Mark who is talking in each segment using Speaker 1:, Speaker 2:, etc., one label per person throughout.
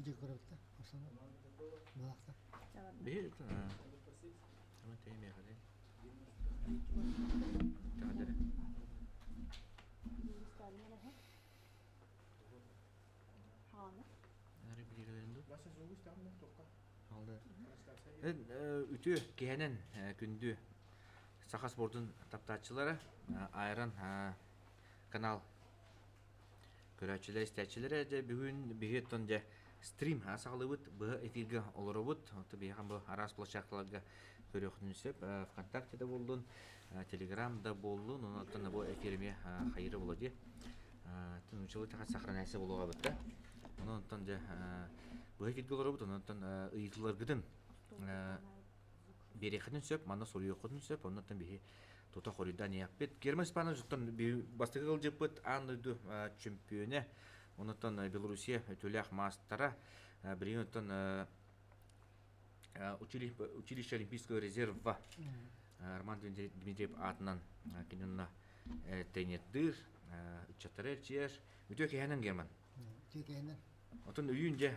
Speaker 1: Ciddi kurabıtta. Aslında balakta.
Speaker 2: Bir ama teymi hadi. Tahdere. Nari bilgilerinde. Aldı. Ütü kehenen gündü. Sakas bordun taptaççılara ayran kanal görәчеләр истәчләре дә бүген бигә тонҗа стрим сагылыбыт бу эфиргә олорыбыт то һәм бу арас площадкаларга көрәхнүсеп ВКонтакте булдын, Телеграмда булдын, оннан бу эфирме хайры булды. Тунчылы та сохраняйся булуга бит. Оннан тонҗа бу эфиргә олорыбыт, оннан ыйтлар гыдын берехнен сөп, мана сорыйкын сөп, оннан бигә Тота хоридан яппет. Герман Испания жуттан бастыгыл жеппет анды чемпионе. Онотан Белоруссия төлях мастера. Бринотан училище Олимпийского резерва. Роман Дмитриев атынан кинонна тренердир. Чатарер чеш. Үтө кенен Герман.
Speaker 1: Кенен.
Speaker 2: Отон үйүнде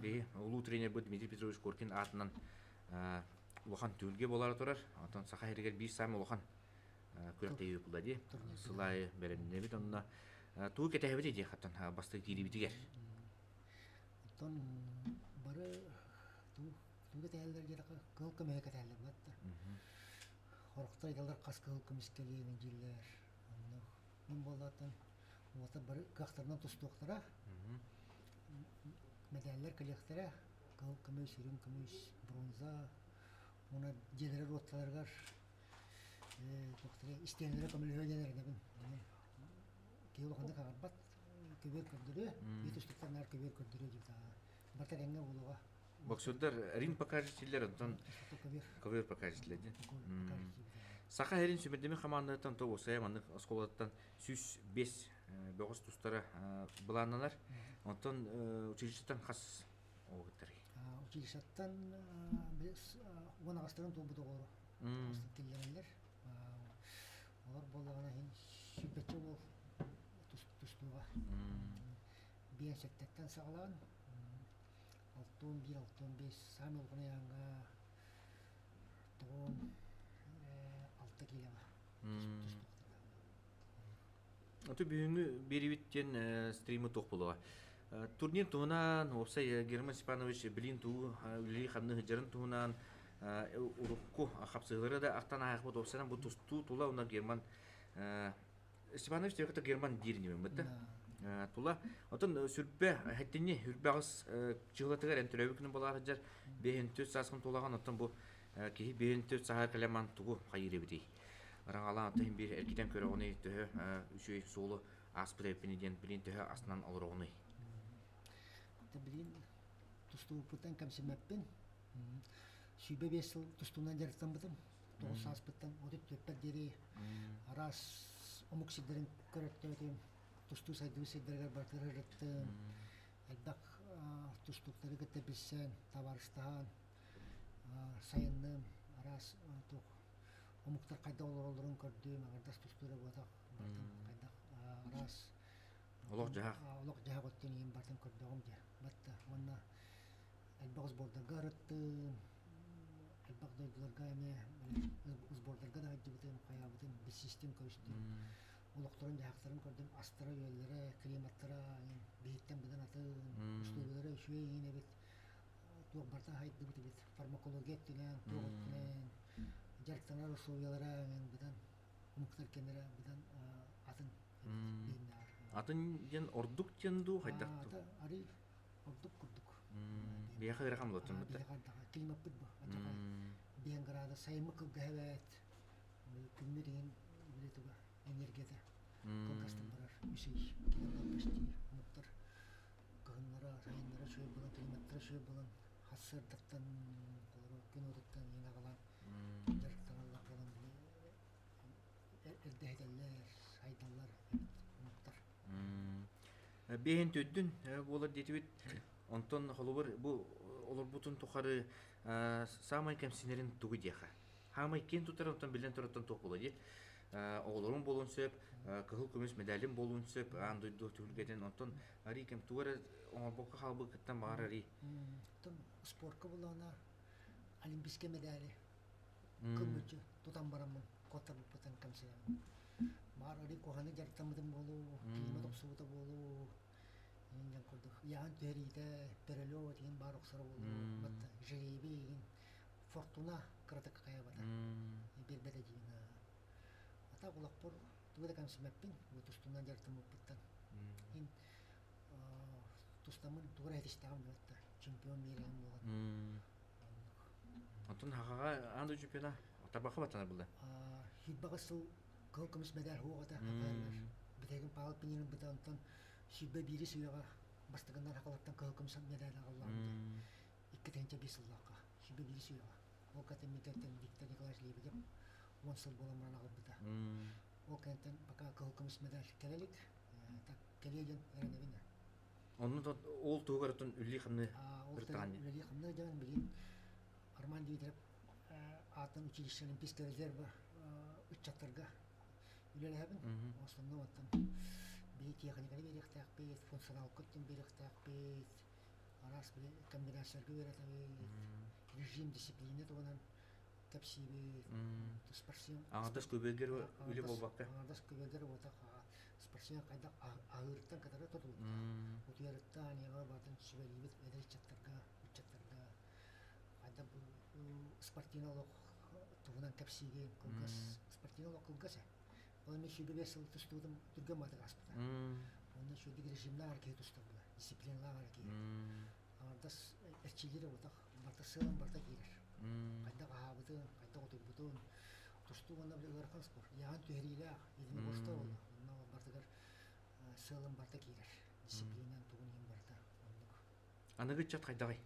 Speaker 2: бе улуу тренер бу Дмитрий Петрович Коркин атынан улахан түлге болары турар. Отон саха хергер 5 сам улахан көрәктәй булды. Сылай беренне бит онна туу кетәбе ди хаттан басты кири битигер.
Speaker 1: Отон бары туу кетәләр гәрәк кыл кемә кетәләр батта. Хорыкта ялдар каскыл кемискелеген җилләр. Онна мин булатын вот бары кахтардан тустуктара. Медальләр коллекторы кыл кемә сирин кемеш бронза. Ona jeneral rotlargar toxtare istenlere kamilhögeler debin. Ki olganda kagarbat köber kördürü, yetiştikler köber kördürü gibi. Barta genge buluğa.
Speaker 2: Боксердар ринг покажчылар онтон ковер покажчылар. Саха херин сүмедеме командатан то осая маны осколаттан 105 бөгөс тустара буланалар. Онтон училищетан хас огыттар.
Speaker 1: Училищеттен biz ona gastırın topu doğru. Killerler. Onlar bolağına hin şüpheci ol tustuğa. Bir şekletten sağlan. Altın 5 sami olguna yanga. Doğum 6 kilo var.
Speaker 2: Аты бүгүнгү берибиттен стримы ток болуга. Турнир туунан Опсай Герман Степанович билин туу үли ханны жарын туунан урукку хапсыгылары да артан аякбыт Опсайдан бу тусту тула уна Герман Степанович тегата Герман дирни бетте. Тула отон сүрбе хеттини хүрбагыс чыгылатыгар энтөрөбүкүн болар жар 5 саскын тулаган отон бу ки 5 саха калеман тугу хайыры бити. Раңалан тем бир эркиден көрө оны тө үшөй солу аспрепиниден билин тө астынан алырыгыны.
Speaker 1: Bilin tustu putan kamsimappin sübe besel tustuna jartan bitim tosas putan odip töpper deri aras omuksidlerin köröttötüm tustu saydı sidlerger bartırırıttı elbak tustukları gıtebilsen tavarıstan sayındım aras omuktar kayda olurun gördüğüm agardas tusturu bodak bartan kayda aras
Speaker 2: Олох жаах.
Speaker 1: Олох жаах оттен ем бартан көрдөгөм же. Батта онна элбагыз бордарга арытты. Элбаг дойдуларга эме узбордарга да жибитем каябытым бир систем көрүштү. Олохторун жаактарын көрдүм. Астара үйлөрү, климаттара бейттен бидан аты үстөлөрү шуй эне бит. Тук барта хайды бит. Фармакология деген, тук деген жарктанар условиялары бидан муктар кенере бидан атын бейнар.
Speaker 2: Атын ден ордук тенду хайдакту.
Speaker 1: Ари ордук курдук.
Speaker 2: Бияха ракам лотун бит.
Speaker 1: Бияха килмеп бит бу. Биен града саймык гавет. Күммерин билетуга энергияда. Конкастын барар. Үсей килеп почти муктар. Кыннара, сайыннара шөй булан, климаттар шөй булан. Хасырдыктан, күнөдүктан ена калан. Жарыктаналар калан. Эрдехелер, сайдалар, муктар.
Speaker 2: Бehen төддүн болар детибит онтон холобор бу олор бутун тухары самай кемсинерин тугу дияха. Хамай кен тутар онтон билен тураттан топ боло ди. оғлорун болун сөп, кыһыл көмүс медалин болун сөп, андойду түлгеден онтон ари кем туара оңорбокка халбы кыттан бар ари.
Speaker 1: Тон спортка булана олимпийский медали көмүчү тутан барамын котор бутан камсыя. Бар ари коханы жартамдын болу, климат оксута болу. Инжан курдук. Яан төрийде перелёт ин бар оксора болу. Батта жереби фортуна кратак каябата. Бир бережина. Ата булакпор тугада камсымаппин, тустунан жартамып буттан. Ин тустамын тугара этиштагам батта. Чемпион мирен болгон.
Speaker 2: Онтон хагага анды чемпиона табаха батана булда.
Speaker 1: Хидбагасыл кылкымыс медаль хугата. Битеген пагал пинин бутантан шибе бири сүйага бастыганнар хакалаттан кылкымыс медаль алган. Икки тенче бисыллакка. Шибе бири сүйага. Ол катемитеттен Виктор Николаевич Лебедев 10 жыл боламран алып бута. Ол кенттен пока кылкымыс медаль келелик. Так келеген эренебине.
Speaker 2: Онун ол тугаратын үлли хымны биртани.
Speaker 1: Үлли хымны жан билин Арман Дмитриев атын училище олимпийский резерва учаттарга үлелебин. Основном аттан бит техниканы беректак бит, функционал көттүн беректак бит. Арас бир комбинациялар берет режим дисциплина туганан тапсиби спортсмен.
Speaker 2: Аңдас көбөгөр үле болбакка.
Speaker 1: Аңдас көбөгөр бота спортсмен кайда агырттан катары тотулду. Утуярыттан яга батын сүбелибит эдерчаттарга, учаттарга кайда бу спортивналык тугунан тапсиги кылгас, спортивналык кылгас. Ол мен шүбе бесил тустудум түргөн мата гаспыта. Онда шүбе режимлар ке тустубу, дисциплиналар ке. Аңдас эрчилери бота барта сылым барта кирер. Кайда кабыты, кайда отурбутун тустугунда бир ыркан спорт. Яан төриле, идин бошто бол. Онда бартагар сылым барта кирер. Дисциплинан тугун ем барта.
Speaker 2: Аныгы чат кайдагай.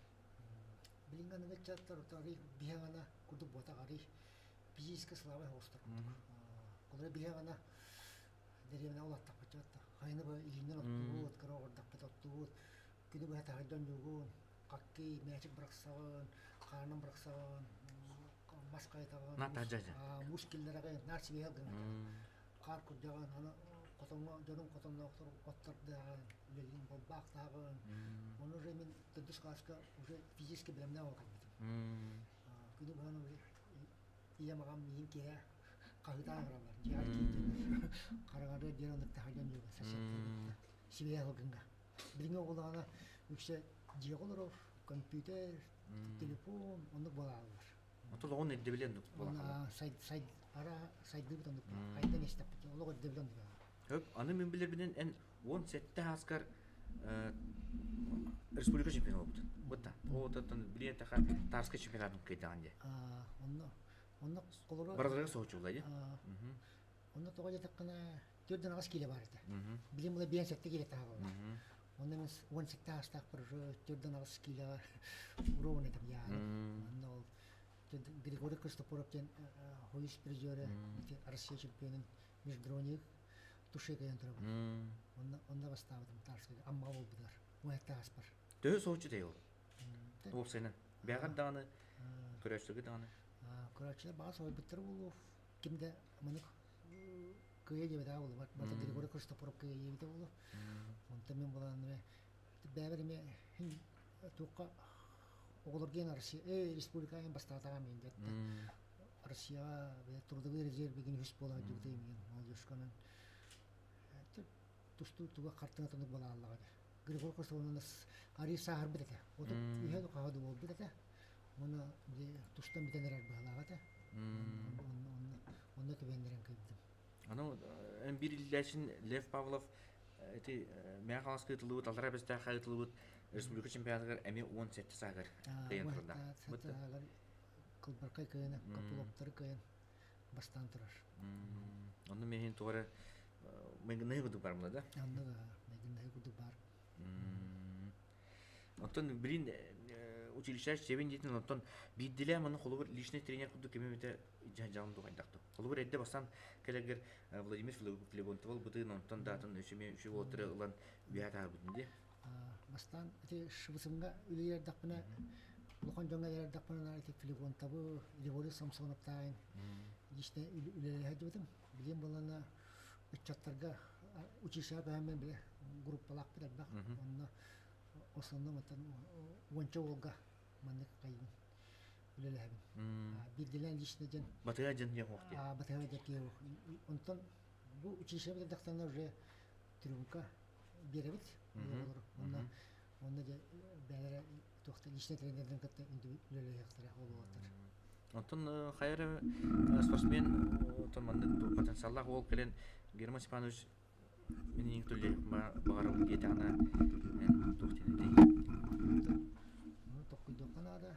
Speaker 1: Билинганы чаттар отари бияна куду бота ари физическая слава хостар. Колре бияна деревна улатта початта. Хайны ба илинен оттуут, карагордак петоттуут. Күнү ба тагдан жогон, какки мэчик браксаган, карнын браксаган, маскайтаган.
Speaker 2: Натажажа.
Speaker 1: Мускуллерге нарси бияган. Кар курдаган аны котонго жонун котонно оттарда лелин болбактаган. Он уже мен тудус каска уже физически билемне окат. Күнү баны ия магам минке кагытаган жаки карагады жерондук таган жок сасет. Сибия хогынга. Билиңе оголана үксе жеголор компьютер, телефон, ону балалар.
Speaker 2: Отол он эдде билен
Speaker 1: Она сайт ара сайт дебитон кайдан эстеп олого дебилен.
Speaker 2: Höp, аны мен билер бинен эн 17 аскар республика чемпионы болду. Бутта. Ототон билен таха Тарска чемпионатын кайдаган.
Speaker 1: Онно колора
Speaker 2: Бардырга соочулай.
Speaker 1: Онно тога таккана төрдөн агас келе бар эте. Билим мына бен сетте келе тагы. Онно мен 17 астак бир төрдөн агас келе уровень этеп я. Онно Григорий Кристофоровтен хойс призеры Россия чемпионын международный тушегаен турабы. Онда бастабыдым Тарска амма болдулар. Уайта аспар.
Speaker 2: Дөө соочу дейл. Ол сенен. Бягат даны көрөчтүгү даны.
Speaker 1: Көрөчтөр баас ойбуттар болуп кимде муну кыя жебе да болуп. Бата Григорий Кристофоров кыя жебе болуп. Онда мен боланы бәбериме тука оголорген Россия республиканың бастатаган мен жетти. Россия трудовой резерв деген хүс болот жүрдү мен молдошканын. Тусту туга картына тонук бала аллага. Григорий Кристофоровнус ари сахар бите. Оду үйөдө кагады болду бите. Муну тустан битенер балага да. Онда төбөндөрөн кыйдым.
Speaker 2: Аны эн бир илдешин Лев Павлов эти мягкалскы тылыбыт алара бизде хайтылыбыт республика чемпионатыгар эми 17 сагар деген турда.
Speaker 1: Бутта кылбаркай кыйына капулоптор кыйын бастан турар.
Speaker 2: Онда мен тугара мен не буду бармда да.
Speaker 1: Анда мен не буду бар.
Speaker 2: Онтон билин училище чебин жетин онтон биддиле маны холубur личный тренер куду кемемете жагымды кайдакту. Холубur эдде бастан келегер Владимир Флегонтов бол бутын онтон датын өчөме үчү отуры улан бията бутунде.
Speaker 1: Бастан эти шыбысымга үлер дакпына Лохан жоңга дер дакпына эти Флегонтов Григорий Самсоновтан иште үлер хажыбытым. Билим болана учаттарга училища бәмен биле группалак бит албак. Онна основном это вонча олга маннык кайын. Үлеләбин. Бидилен лично ден.
Speaker 2: Батыя жен я вакыт.
Speaker 1: Батыя дәке. Онтон бу училища бит дактан уже трюмка беребит. Онна да бәләре тохта лично тренерден катта инде үлеләяктыра олуаттыр.
Speaker 2: Онтон хайры спортсмен онтон манны потенциаллах ол келен Герман Степанович менин төлле багарым диетана мен тохтинди.
Speaker 1: Ну токкуйдо канада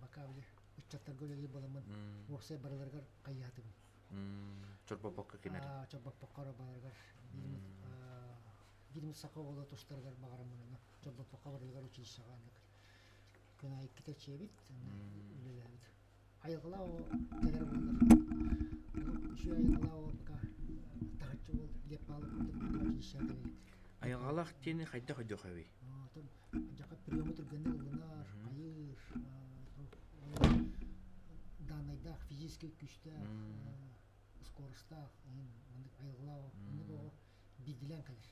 Speaker 1: бакабли учтаттар гөлөги боламын. Оксе бараларга каятым.
Speaker 2: Чорбопокка кинер.
Speaker 1: Чорбопокка бараларга бирим сакы боло тустаргар багарамын. Чорбопокка бараларга училищага андык. Күнай китечебит, үлелебит. Айгылау тегер болдар. Şu aygылау бака тахчы бол деп алып училищага келет.
Speaker 2: Айгалах тени хайда хойдо хави.
Speaker 1: Жака приёмы турганда улунар, айыр, данайда физический күчтә, скоростта, мындык айгылау, мындык бидилен калыр.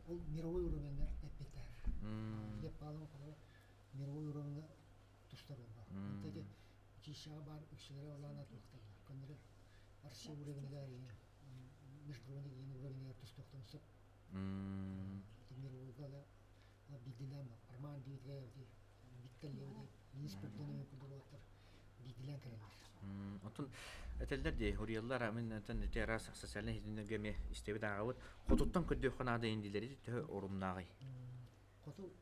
Speaker 1: Ол мировой уровеньга эпетер. Деп алып мировой уровеньга тустар болду. Антеге училищага бар үксөлөр олана токтолду. Көндөрү Россия уровеньга международный уровеньга тустоктонсоп. Мировойга да бидилен арман дигелер биттелер инспекторны кудулаттар бидилен келер.
Speaker 2: Отун этелдер де хурияллар амин тан террас социальный хизметтеге истеби дагавыт хотуттан көддөй ханада индилери тө орумнагы.
Speaker 1: Хоту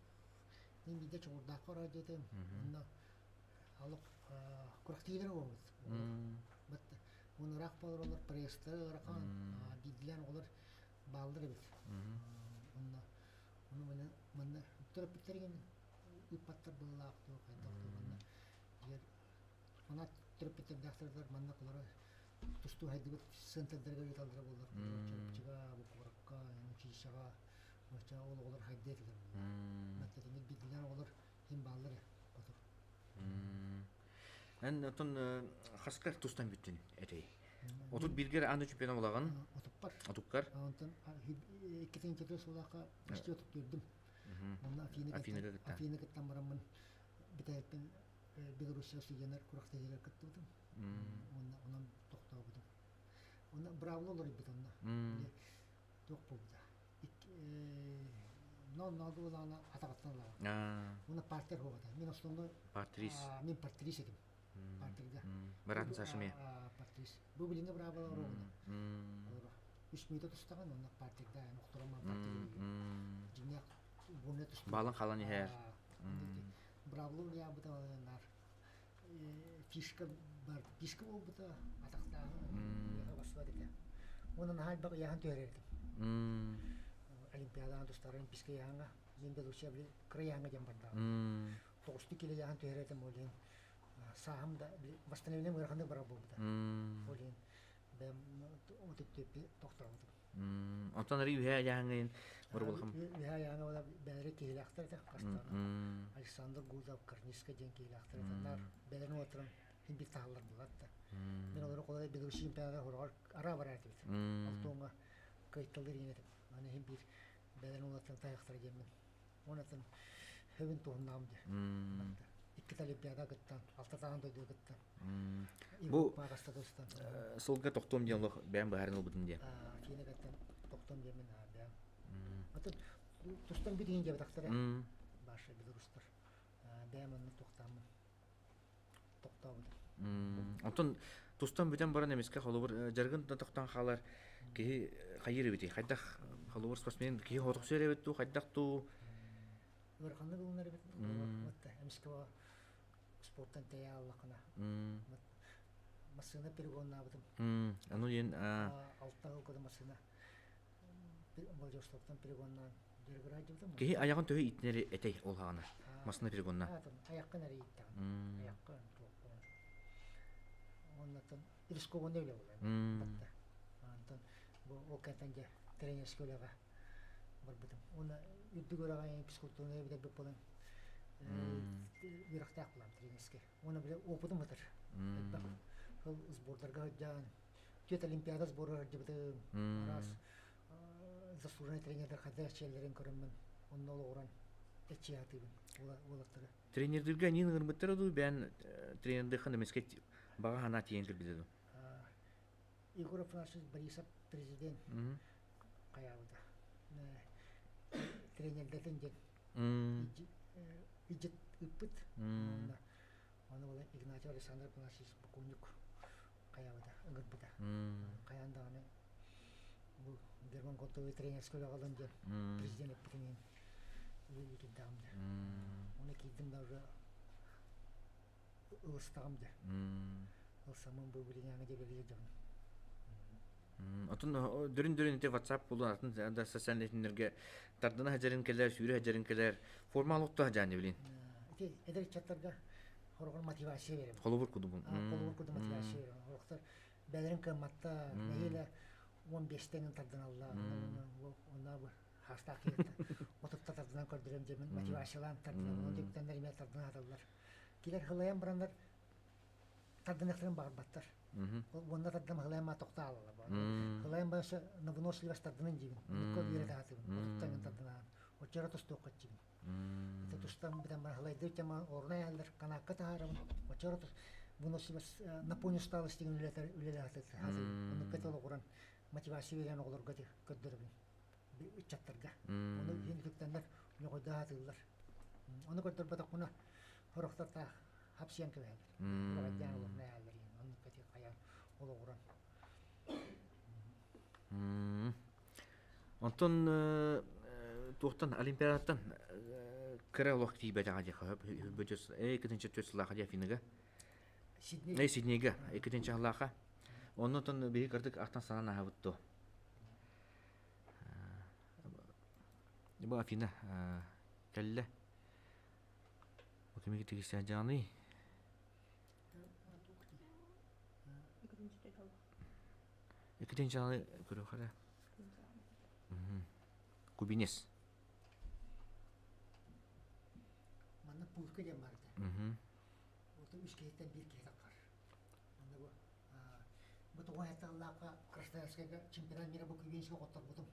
Speaker 1: мен биде чорда кора дедем. Онда алып курактыйлар болот. Бат уну рак болор престер ракан бидилен олар балдыр бит. Онда уну менен төрөп битерген ыпаттар булак то кайдакты. Yer ona terapeutik doktorlar manna kılara tustu haydi senterlerge yetaldır bollar. Çıga bu kurakka yani çişaga maça olur haydi edilir. Mesela bilgiler olur hem balları otur.
Speaker 2: En otun haskar tustan bütün etey. Otut bilgiler anı çüpene olağan.
Speaker 1: Otupar.
Speaker 2: Otukkar.
Speaker 1: Ondan ikinci kez olaka işte otup gördüm. Ondan Afina gittim baramın bir tane Белоруссия студенттер куракта жерге кеттим. Ондан токтоо будум. Ондан бравлолор бит онда. Ток болду. Надо она атакаттан лава. Уна партер хогата. Мен основной
Speaker 2: Партрис.
Speaker 1: Мен партрис едим. Партерга.
Speaker 2: Баратын сашыме.
Speaker 1: Партрис. Бу билинге бравлолор огуна. 3 минут тустаган онда партерга нокторма партер. Жиня буны тустаган.
Speaker 2: Балын халаны хер.
Speaker 1: Бравлор я буталар. Фишка бар. Фишка ол бута атакта. Я басвады ка. Онун халбак яхан төрөдүм. Олимпиададан тустарын писка яханга. Мен Белоруссия били краяңга жамбарда. 9 кило яхан төрөдүм олен. Саамда восстановление мырханда бара болду. Олен бем отуп токторобду.
Speaker 2: Онтон рив яхангын Орбулхам.
Speaker 1: Я яна бәре киләхтер дә кастан. Александр Гузов Карниска ден киләхтер дә. Бәлән отрын хинби таллар булатта. Мен алар колай бит чемпионатта хорар ара бара дит. Алтонга кайтылыр ине. Аны хинби бәлән отрын таяктыр дигән. Онатын хевен турнамды. Икки олимпиада гыттан, алтатан дөйдө гыттан.
Speaker 2: Бу
Speaker 1: Пагаста достан.
Speaker 2: Солга токтом диялык бәм баһарын бутун дия.
Speaker 1: Фине гыттан токтом демен бәм. Атын тустан бидин жабы тактара. Башы Белорустар. Бәмәнне токтамын. Токтабыды.
Speaker 2: Антон тустан бүтән баран эмеске холовыр жаргын токтан халар ки хайыр бити. Хайдах холовыр спортсмен ки хотук сөйрәбет ту, хайдах ту.
Speaker 1: Варханны булнар бит. Матта эмеске спорттан таяллыкына. Масына перегонна бутым.
Speaker 2: Ану ен
Speaker 1: алтагы кода масына. Молжоштоктан перегоннан дерградым.
Speaker 2: Ки аягын төһө итнери этей ол хагана. Масына перегонна.
Speaker 1: Аяккан ари иттә. Аяккан топон. Оннан рискогон деле була. Батта. Антон бу окатанга тренер школага бар бутым. Оны үддүгөрөгө психологтун эбиде беп болон. Бирактак булам тренерске. Оны биле опытым батыр. сбордарга жан кет олимпиада сборы жибде раз заслуженный тренер хадя челлерин көрөммөн онно олоран эчиатыбын улаттыра
Speaker 2: Тренердерге нин гырмыттар ду бән тренерді ханы мескет баға хана тиен кірбедеді.
Speaker 1: Егоров наш Борисов президент каябыда тренердерден жен иджет ыппыт оны ол Игнатий Александр Панасис Бакунюк каябыда ыңгырбыда каянда аны бул Герман Готовый тренерский алган жен президент ыппытын үйрөтүдамды оны кийдим да уже ылыстагамды ылсамын бу билиңага жебелиге жагын
Speaker 2: Отун дүрін ете WhatsApp болу атын да социальнетинерге тардына хажарын келер, сүйрі хажарын келер, формалықты хажаны білин.
Speaker 1: Эдер чаттарга хоргон мотивация берем.
Speaker 2: Холобур куду бұл.
Speaker 1: Холобур куду мотивация берем. Орықтар бәлерін кыматта мейлі 15-тен тардан алла. Онда бұл хаста кейтті. Отыпта тардан көрдірем демен мотивациялан тардан. Оны дептендер еме тардан аталар. Келер хылайан бұрандар тардан ектірін бағырбаттар. Онда тардан хылайан ма тоқта алала. Хылайан бағышы выносливость тарданын жегін. Оныкко үйрет атыбын. Отыптан тардан ағын. Отчара тұсты оқат жегін. Это тустам битам хлайды тема орная алдар канакка таарам очорот выносливость напомню усталость деген үлелатат хазыр оны кетол куран мотивация берген оглорго көддөрбүн чаттарга оны ендиктендер ногойда атылар оны көддөрбөтө куна хороктарта хапсиян кебе радян орная алдар оны кете каян ол куран
Speaker 2: Антон туқтан олимпиадаттан кіре олық тейбәді ғадия қағып, екітінші төсілаға дия финігі. Сиднейге, екітінші ғалаға. Оны тұн бейі кірдік ақтан санан ағыбытты. Бұл афина кәлі. Өкімеге тегісі жаны. Екітінші ғалы көрі қара. Кубинес.
Speaker 1: Манна пулка дем барды. Вот үш кейттен бир кейт акар. Анда бу туган хатталлака Красноярскага чемпионат мира бу кубинеске коттор бутум.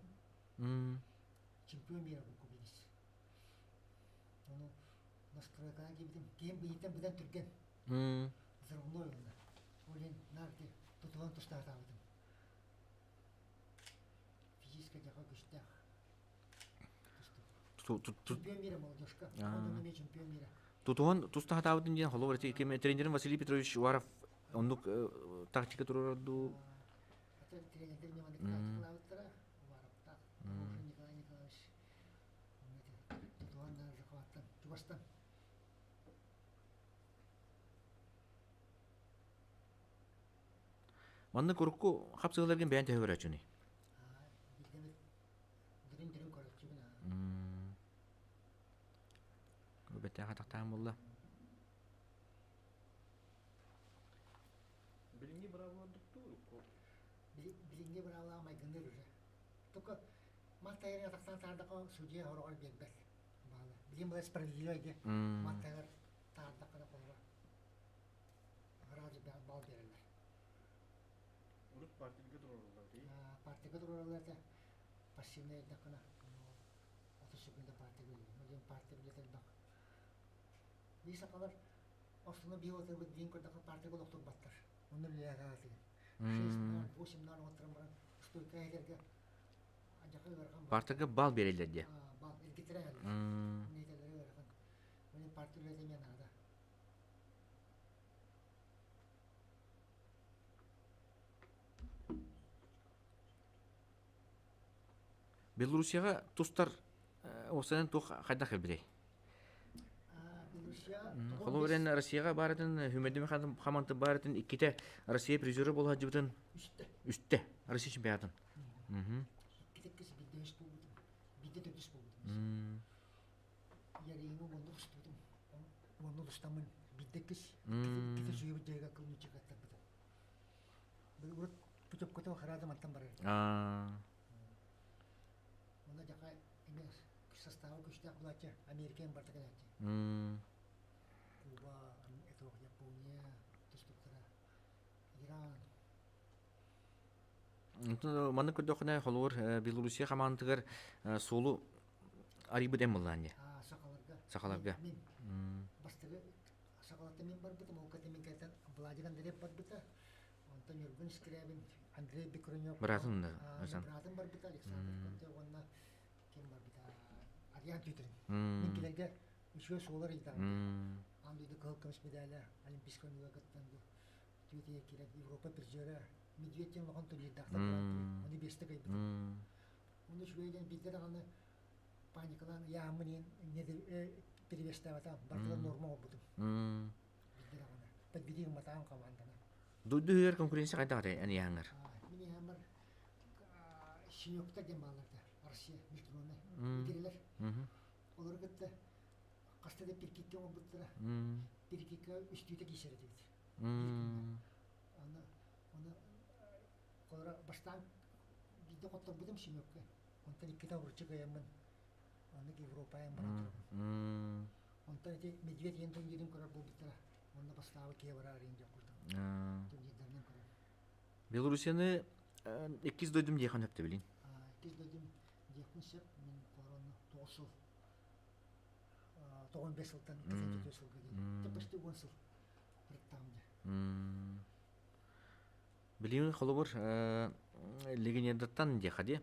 Speaker 1: Чемпион мира бу кубинес. Оны настройкадан кебдим. Кем бийден будан түрген. Взрывной онда. Олен нарки тутуган тустарда алдым. Физически жака күчтә. Чемпион мира молодежка. Он не чемпион мира.
Speaker 2: Тутуган туста хатабытын ден холо бар тренерин Василий Петрович Уваров ондук тактика турарду.
Speaker 1: Это тренер не мандык тактика лавтара. Уваровта. Николай Николаевич. Тутуган нар жакаттан. Чугастан.
Speaker 2: Манны корку хапсыгыларген бәйән тәһүр ачуни.
Speaker 1: Дирин көрөчүгүн.
Speaker 2: Бәтәгә тактан булды.
Speaker 3: Билинги бравладыкту.
Speaker 1: Билинги бравламай гыныр уже. Только маттайга тактан тардакы судья хорогор бербет. Бала. Билин бала справедливый де. Маттайга тардакы колга. Граждан бал берилер.
Speaker 3: Урут партиге туралар ди.
Speaker 1: Партиге туралар да пассивный дакына. 30 секунда партиге. Мөген партиге жетер бак. Биса калар остына биотер бит дин көрдө партиге доктор баттар. Оны лягаты. 6 нар отырман. Стойка эгерге ажакы барган.
Speaker 2: Партага бал берилер де.
Speaker 1: Бал элгитре. Нетелери барган. Оны партиге демен ада.
Speaker 2: Белоруссияга тустар осынан тух кайда келбидей. Холо берен Россияга баратын хүмәдеме хаманты баратын икките Россия призеры болha жибытын үстте Россия чемпионатын.
Speaker 1: Китеккес бидеш болду. Бидде төтүс болду. Я рейну болду студум. Болду стамын биддеккес ките жүйөбү жайга кылмычы каттап бит. Бир урут путуп кото харада мантан бар. Onda jaka ini sestavu kushta bulacha Amerikan bartakan aja. Kuba itu Japonia terus dokter. Иран.
Speaker 2: Маны көдөхнә холур Белоруссия командалар солу арибы дем булланды.
Speaker 1: Сақаларға.
Speaker 2: Сақаларға.
Speaker 1: Мен бастығы сақалатта мен бар бұтым, ол кәте мен кәтен бұладыған дәреп бар бұта. Онтан үргін скрябин, Андрей Бекрунев.
Speaker 2: Братым да, асан.
Speaker 1: Братым бар бұта, Александр Конте, онна кем бар бұта, Ариан Түйтерін. Мен келерге үші солар үйдағын. Андыйды қылып көміс медалі, Олимпийская университеттен бұл. Түйте керек, Европа призері, Медведтен оған турнирдақтар барады, оны бесті қай бұтым. Оны шөйден біздер ағаны паникалан яамын перевеставатам, бартылар норма обудым. Біздер ағаны, подбедігім матағын команданы.
Speaker 2: Дуйдуер конкуренция кайда кайда ани яңар.
Speaker 1: Мені әмір Шинёкта демаларды, Россия, мультимонны, үдерелер. Олар күтті, қастады перкеткен обуттыра, перкетке үстүйті кейсері дейді. Оны қолыра баштан бізде қоттар бұдым Шинёкке. Онтан иккетен ұрчы қаямын. Оны Европаен баратыр. Онтан эти медведь ен турнирин көрөр болбуттара. Онда бастабы кебара арин жок курдум. Турнирдерден көрөр.
Speaker 2: Белоруссияны 2 дойдум дейхан өптө билин.
Speaker 1: 2 дойдум дейхан сеп мен корону 9 жыл. 95 жылдан 2 жылга дейин. Те почти 10 жыл. Рыттамды.
Speaker 2: Билин холобур легендаттан дехади.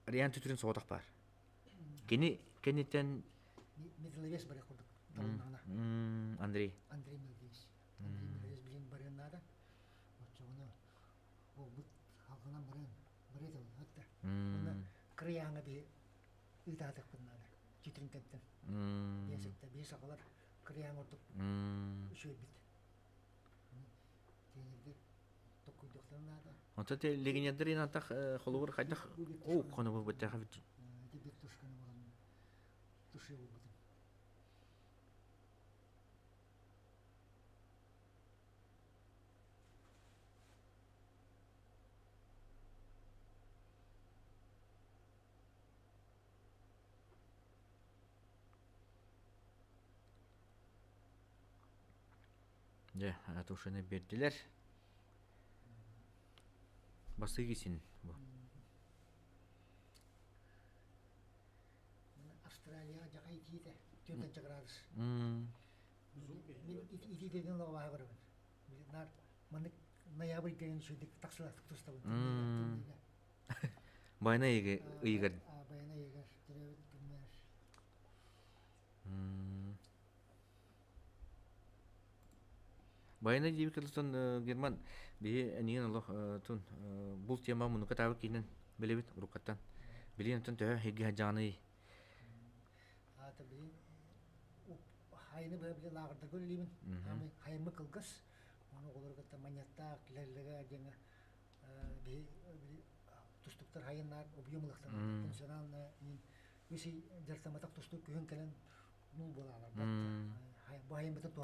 Speaker 2: Ариан Түйтерін соғадақ бар. Кенеттен...
Speaker 1: Медлевес баре құрдық.
Speaker 2: Андрей.
Speaker 1: Андрей Медлевес. Андрей Медлевес білген барыннада. Отчағыны ол бұд халқынан барен өтті. Оны қырияңы бе ұйтадық бұднады. Түйтерін кенттен. Бесікті, бес ағалар қырияң ұрдық. Үшөй біт. Тенердер тоққүйдіқтарын ады.
Speaker 2: Онта те легендерин антақ холовыр қайдақ оу қоны бұл бұттаға бітті.
Speaker 1: Дебет тұшқаны болған тұшы ол бұдым.
Speaker 2: Тұшыны берділер. Басы кесін бұл.
Speaker 1: Австралия жақа итейді, 4 градус.
Speaker 2: М.
Speaker 1: Мен итейден лауаға барабын. Маны ноябрь деген шөйдік тақсыластық тұстабын.
Speaker 2: Байна үйгір.
Speaker 1: Байна үйгір, түребіт күмер.
Speaker 2: Байна дейбі кілістен Герман бейі әнеген Allah тун бұл тема мұны катабы кейінен білебет ұрықаттан. Білейін түн төхі хеге жаны.
Speaker 1: Ата білейін, хайны біле лағырда көлеймін. Хайымы қылғыз. Оны оларға маньяттақ, ләрлігі деңі тұстықтар хайынлар, объемлықтар. Функционалына өсі жартаматақ тұстық күйін кәлін мұл болалар.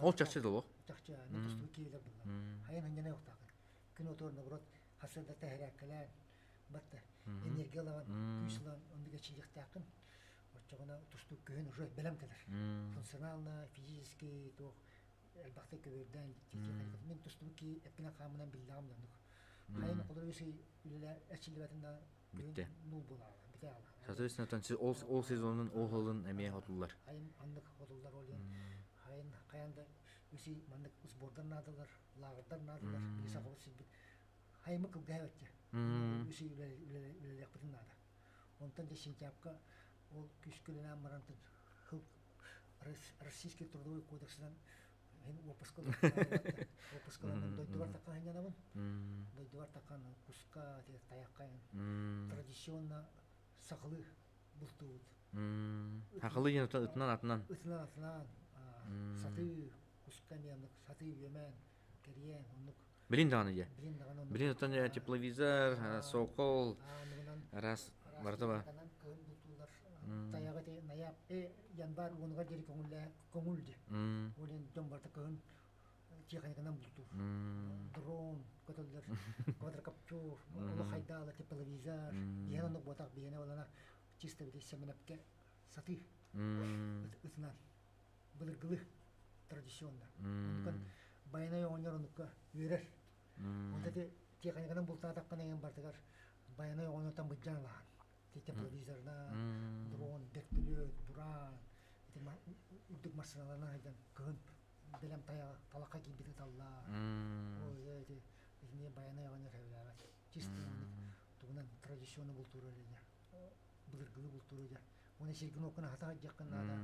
Speaker 2: Ол чақсы дұлы?
Speaker 1: Чақсы, мен тұстық кейлер бұлар. Хайын хынжана ұқтақын. Күн оторына бұрат, қасырда тәхірәк кәлән, батты. Энергиялаған, күйсілан, ондыға чиліктақын. Отчағына тұстық күйін уже бәлем кәдір. Функционалына, физически, әлбақты көберден, мен тұстық кей әппіне қамынан білдіғам дандық. Хайын қолыр өсі үлілі әчілібәтінде
Speaker 2: Бітті.
Speaker 1: нұл болағын, біте алағын.
Speaker 2: Соответственно, ол сезонның ол ғылын әмей ғотылар.
Speaker 1: Хайын андық ғотылар олен. Хайын қаянда өсі мандық ұсбордан надылар, лағырдар надылар, бейсі ағылы сізбіт. Хайымы қылға өтті. Өсі үлілі әқпітін нады. Онтан да сентябқа ол күшкіліне амарантын Российский трудовой кодексынан опускаланын дойдувар таққан ханянамын. Дойдувар таққан куска, таяққайын. Традиционно сақылы бұлтуыд.
Speaker 2: Хақылы ен ұтынан атынан?
Speaker 1: Ұтынан атынан. Саты куска менік, саты өмен, кәрien, онық.
Speaker 2: Білін дағаны де? Білін ұтан тепловизор, соқол, раз барды ба?
Speaker 1: Таяғы де наяп, янбар оныға дері көңілді. Олен дөм барда көң техниканан бұлтур. Дрон, көтілдер, квадрокоптер, олы қайдалы тепловизор. Ен онық ботақ бейіне олана чисто біде семенепке саты ұтынан. Бұлыргылы традиционда. Байна оңыр оныққа үйрер. онда те теканеканан бултаатаккана ен бартыгар баяна онотан быджан лаан тете провизорна дрон бектүлөт буран үрдүк машиналарына айдан көн белем тая талакка кийбити талла ой эти не баяна яганы ревлава чисто тугунан традиционно бултуру эле былыргылы бултуру да оны сиргин окуна хата жаккан нада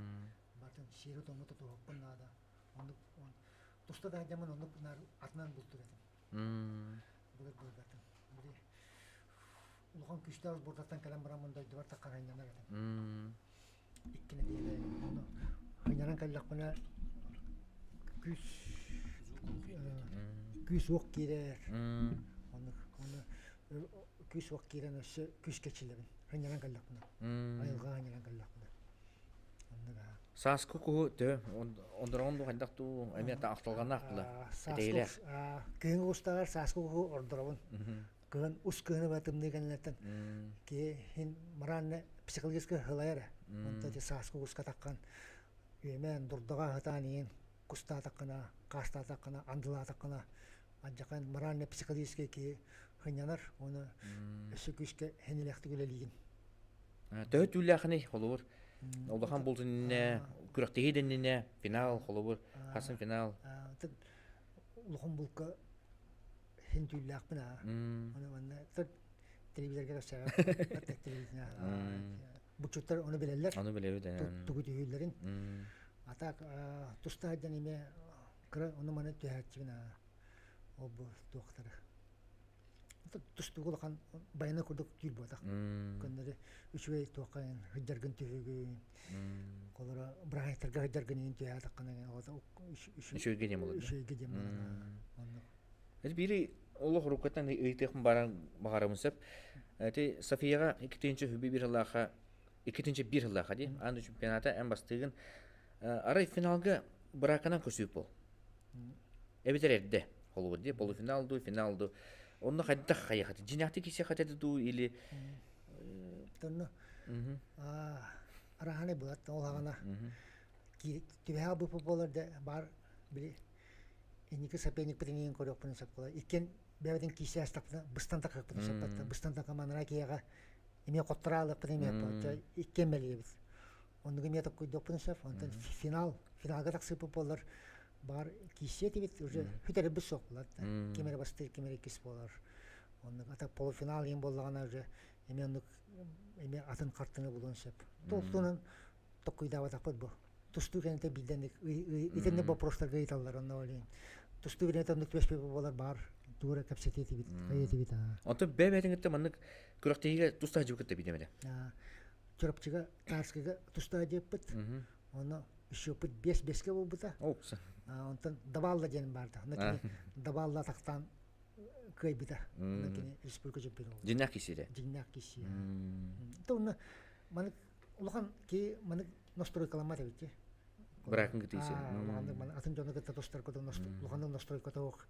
Speaker 1: бартын шери томото тохпун нада оны туста да жаман оны атынан бултуру былыр былырдатын бири улхан күчтөр бурдаттан калам барамында дубар такканандар иккине диеле оны хыйнаран каллакпына күс ок кирер оны күс ок кирен өсө күс кечилебин хыйнаран каллакпына айылга хыйнаран каллакпына
Speaker 2: Саску ку тө ондорон хандакту эмета акталганакла тейле
Speaker 1: кең устагар саску ордоробун кын ус кыны батым дегенлерден ке хин маранне психологически хылайра онда те саску уска таккан эмен дурдага хатанин куста таккана каста таккана андыла таккана аджакан маранне психологически ки хынянар оны өсө күскө хенелехти гөлелигин
Speaker 2: тө түлляхни холур Олдахан бултунне күрәктегиденне финал холобур хасын финал
Speaker 1: улхан булка хинтүлләкпина аны манна телевизорга чыгып телевизорга бучуттар аны белелер
Speaker 2: аны белебе
Speaker 1: тугу түйүлләрин атак тустадан эме кыра аны мана төһәчбина ол бу доктор тустугулхан баяна курдук күл бодак көндөрү үчүй токайын хыджаргын төһөгүн колора брахайтарга хыджаргын төһө атаккана
Speaker 2: үчөйгө дем болот
Speaker 1: үчөйгө дем
Speaker 2: бири Олох рукаттан ыйтыхын баран багарамысып эти Софияга 2-нче бир хыллаха ди анды чемпионата эм бастыгын арай финалга браканан көсүп бол эбитерде холбу ди полуфиналду финалду Онно хадда хаяхаты. Жинахты кисе хатады ду или
Speaker 1: тонно араханы булат олагана ки тибега бу популарда бар били эники сапеник петенин корокпун сапкала икен бевден кисе астапна быстан такып сапатта быстан такаманра кияга эме котторалы петеме пача икен мелебит онуга метап койдопун сап онтан финалга таксы популар бар кисе тибит уже хүтер бис соклат кемере басты кемере кис болар онда ата полуфинал ем болгана уже эме атын картыны булон сеп толтунан токуйда батапат бу тусту кенте биден итенде вопростарга айталар онда олен тусту кенте нукпешпе болар бар тура капсити тибит кайтибит
Speaker 2: онто бебетингте мандык күрөктеге туста жукетте бидемеде
Speaker 1: чорапчыга тарскыга туста жеппит оны еще путь беске болбута онтан давалла ден барды анакини давалла тактан кайбита анакини республика чемпиону
Speaker 2: жинак кисиде
Speaker 1: тонна маны улахан ки маны настройкаламата бите
Speaker 2: бракын китисе
Speaker 1: маны атын жона ката достар кото улаханын настройка тоок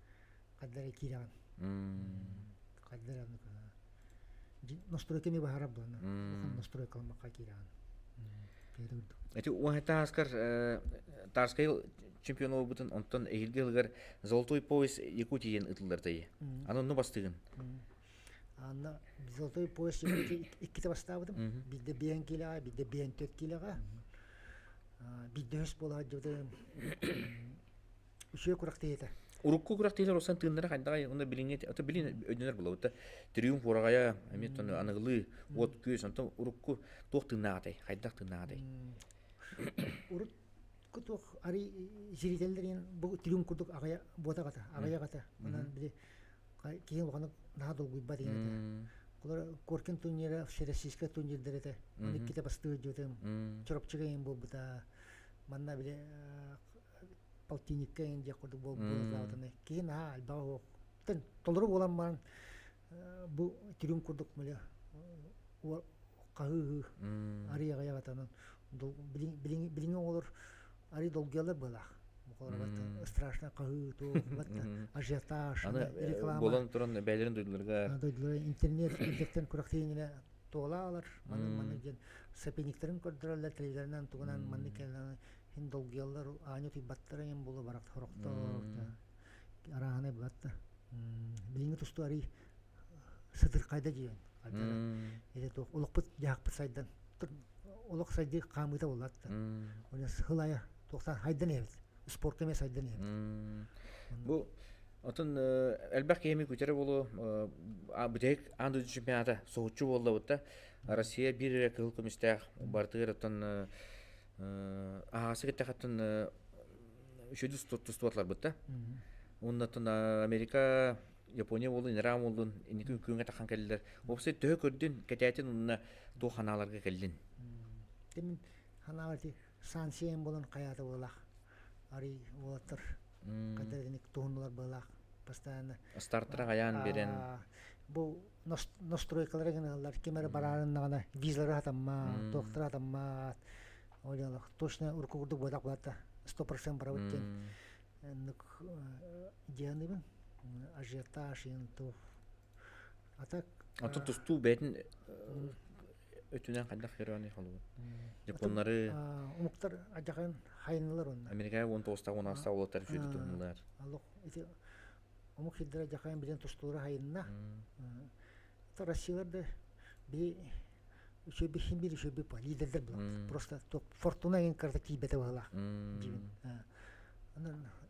Speaker 1: каддары киран каддары настройка ми бахарап дона улахан настройкаламакка киран
Speaker 2: эти уахта аскар тарскай чемпион бутун онтон эйлгелгер золотой пояс Якутиен ытылдыртай. Анын бастыгын.
Speaker 1: Аны золотой пояс икките бастабыдым. Бидде 1 килога, бидде 4 килога. Бидде өс бола жодым. Үшө курактыйта.
Speaker 2: Урукку курактыйлар осан тындыра кандагай онда билиңет, ата билин өдөнөр болот. Триумф урагая, эметтон аныгылы, вот көз, онтон урукку токтынаатай, хайдак тынаатай.
Speaker 1: Урут кутук ари зирителдерин бу триумф курдук агая ботагата, агая анан бири кийин огону надол гуйба деген. Колор коркен турнира, всероссийская турнирдерете, аны ките басты жодым. Чорапчыга ем болбута. Манна бири полтинникке инде курду болбутаны. Кийин албаго. Тен толору боламман бу триумф курдук меле. Кагы ари агая гатанын билиң олар ари долгелер была. Страшно кагы то ажиотаж, реклама.
Speaker 2: Болон туран бәйләрен дойдыларга.
Speaker 1: Дойдылар интернеттен күрәктәйне тоолалар. Маны ген сапениктерин көрдүрәләр телевизордан тугунан маны келән хин долгелер аня тибаттары ем булы барак хорокто. Араны булатты. Билинге тусту ари сыдыр кайда жиен. Эде тох улукпут жакпыт сайдан. Улук сайды камыта болатты. Оны сылая токтан хайдан эбит. Спорт эмес хайдан эбит.
Speaker 2: Бу отун элбак эми күтөрө болу бүтек анды чемпионата соочу болду бутта. Россия бир кыл комиссия бартыр отун асы кетехаттын үшөдүс тустуатлар бутта. Оннатын Америка, Япония болду, Иран болду, инеки үкүнгө такан келдилер. Опсай төө көрдүн кететин онна тоо ханаларга келдин.
Speaker 1: Темин ханаларти сансиен болон каята болак. Ари болотор. Кадерденик туунлар болак. Постоянно
Speaker 2: Стартыра гаян берен.
Speaker 1: Бу настройкалар генелар кемер барарын гана визалар атамма, доктор атамма. Ойлалар точно уркурду бодак болата. 100% барабыттен. Nuk дианыбын ажиотаж енту атак
Speaker 2: Отун тусту бетин өтүнөн кандак херони холу. Японлары
Speaker 1: умуктар ажакан хайнылар онна.
Speaker 2: Америка 19-та 16-та улуттар жүдү тунлар.
Speaker 1: Аллах эти умук хиддер ажакан билен тустулар хайнына. Та Россияларда би үшөбү химбир үшөбү лидерлер булат. Просто фортуна ген карта кийбете бала.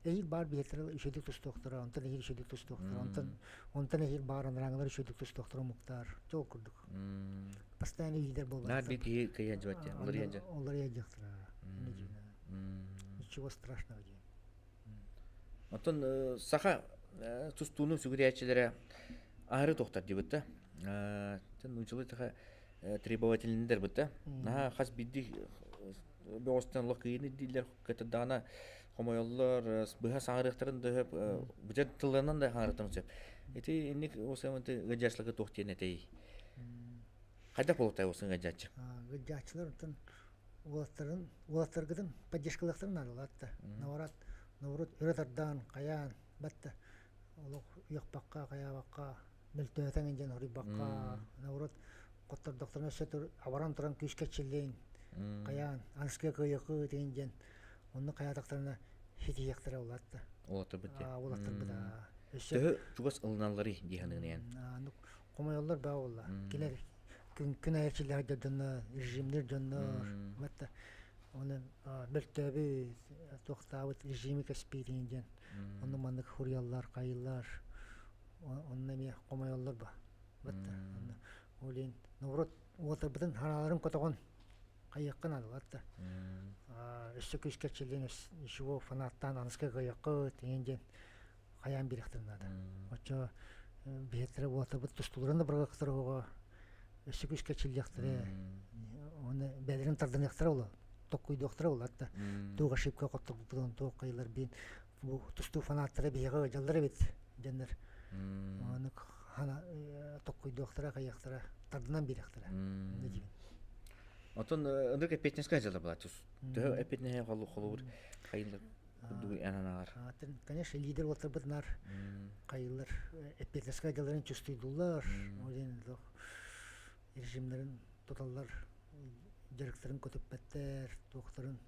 Speaker 1: Эйр бар биетлер үшөдүк тустуктар, онтан эйр үшөдүк тустуктар, онтан эйр бар анраңлар үшөдүк тустуктар муктар. Жол курдук. Постоянно лидер болду.
Speaker 2: Нар би кыян жабатты.
Speaker 1: Олар яжактыр. Ничего страшного дей.
Speaker 2: Отун саха тустууну сүгүрячилери ары токтар дебитте. Тен учулы таха требовательниндер битте. Наха хас бидди бостан локыйны дилер катадана комойлор быха саңырыктарын дөп бюджет тылынан да хаңырыктан сөп. Эти инник осамынты гажашлыгы тохтен этей. Кайда болутай осын гажачы?
Speaker 1: Гажачлар тен улаттаргыдан поддержкалыктарын алатты. Наурат өрөтардан каян батты. Олук уякпакка каябакка мөлтөтен жен хорибакка наурат коттор докторна сөтөр аваран туран күчкечилен каян анскы кыйыкы деген жен онны каядактарына хитияктара болатты.
Speaker 2: Олатыр бит.
Speaker 1: Олатыр бит.
Speaker 2: Тө чугас ылналары диханын.
Speaker 1: Комойлор баулла. Келер күн айырчылар жадына режимдер жоннор батты. Оны мөлтөбү токтабыт режими каспийдин жен. Оны мандык хурияллар, кайыллар. Онна ме комойлор ба. Батты. Олен наурат отырбытын ханаларын котогон кайыккан алатты. Өссө күчкечилен ишего фанаттан анска кайыккы деген каян биректирнада. Очо бетре отырбыт тустуларында биргактырууга өссө күчкечилектире. Оны бедрин тардан яктыра боло. Токуй доктора болатты. Туга шипка коттуктан ток кайлар бин бу тусту фанаттары бияга жалдары бит жандар. Оны хана токуй доктора каяктыра тардан биректире.
Speaker 2: Отон ындык эпетнеске жалда балатус. Тө эпетне холур кайылар дуй ананалар.
Speaker 1: Конечно, лидер отырбыт нар кайылар эпетнеске жалдарын чувствуйдулар. Олен режимдерин тоталлар директорын көтөппеттер, докторын.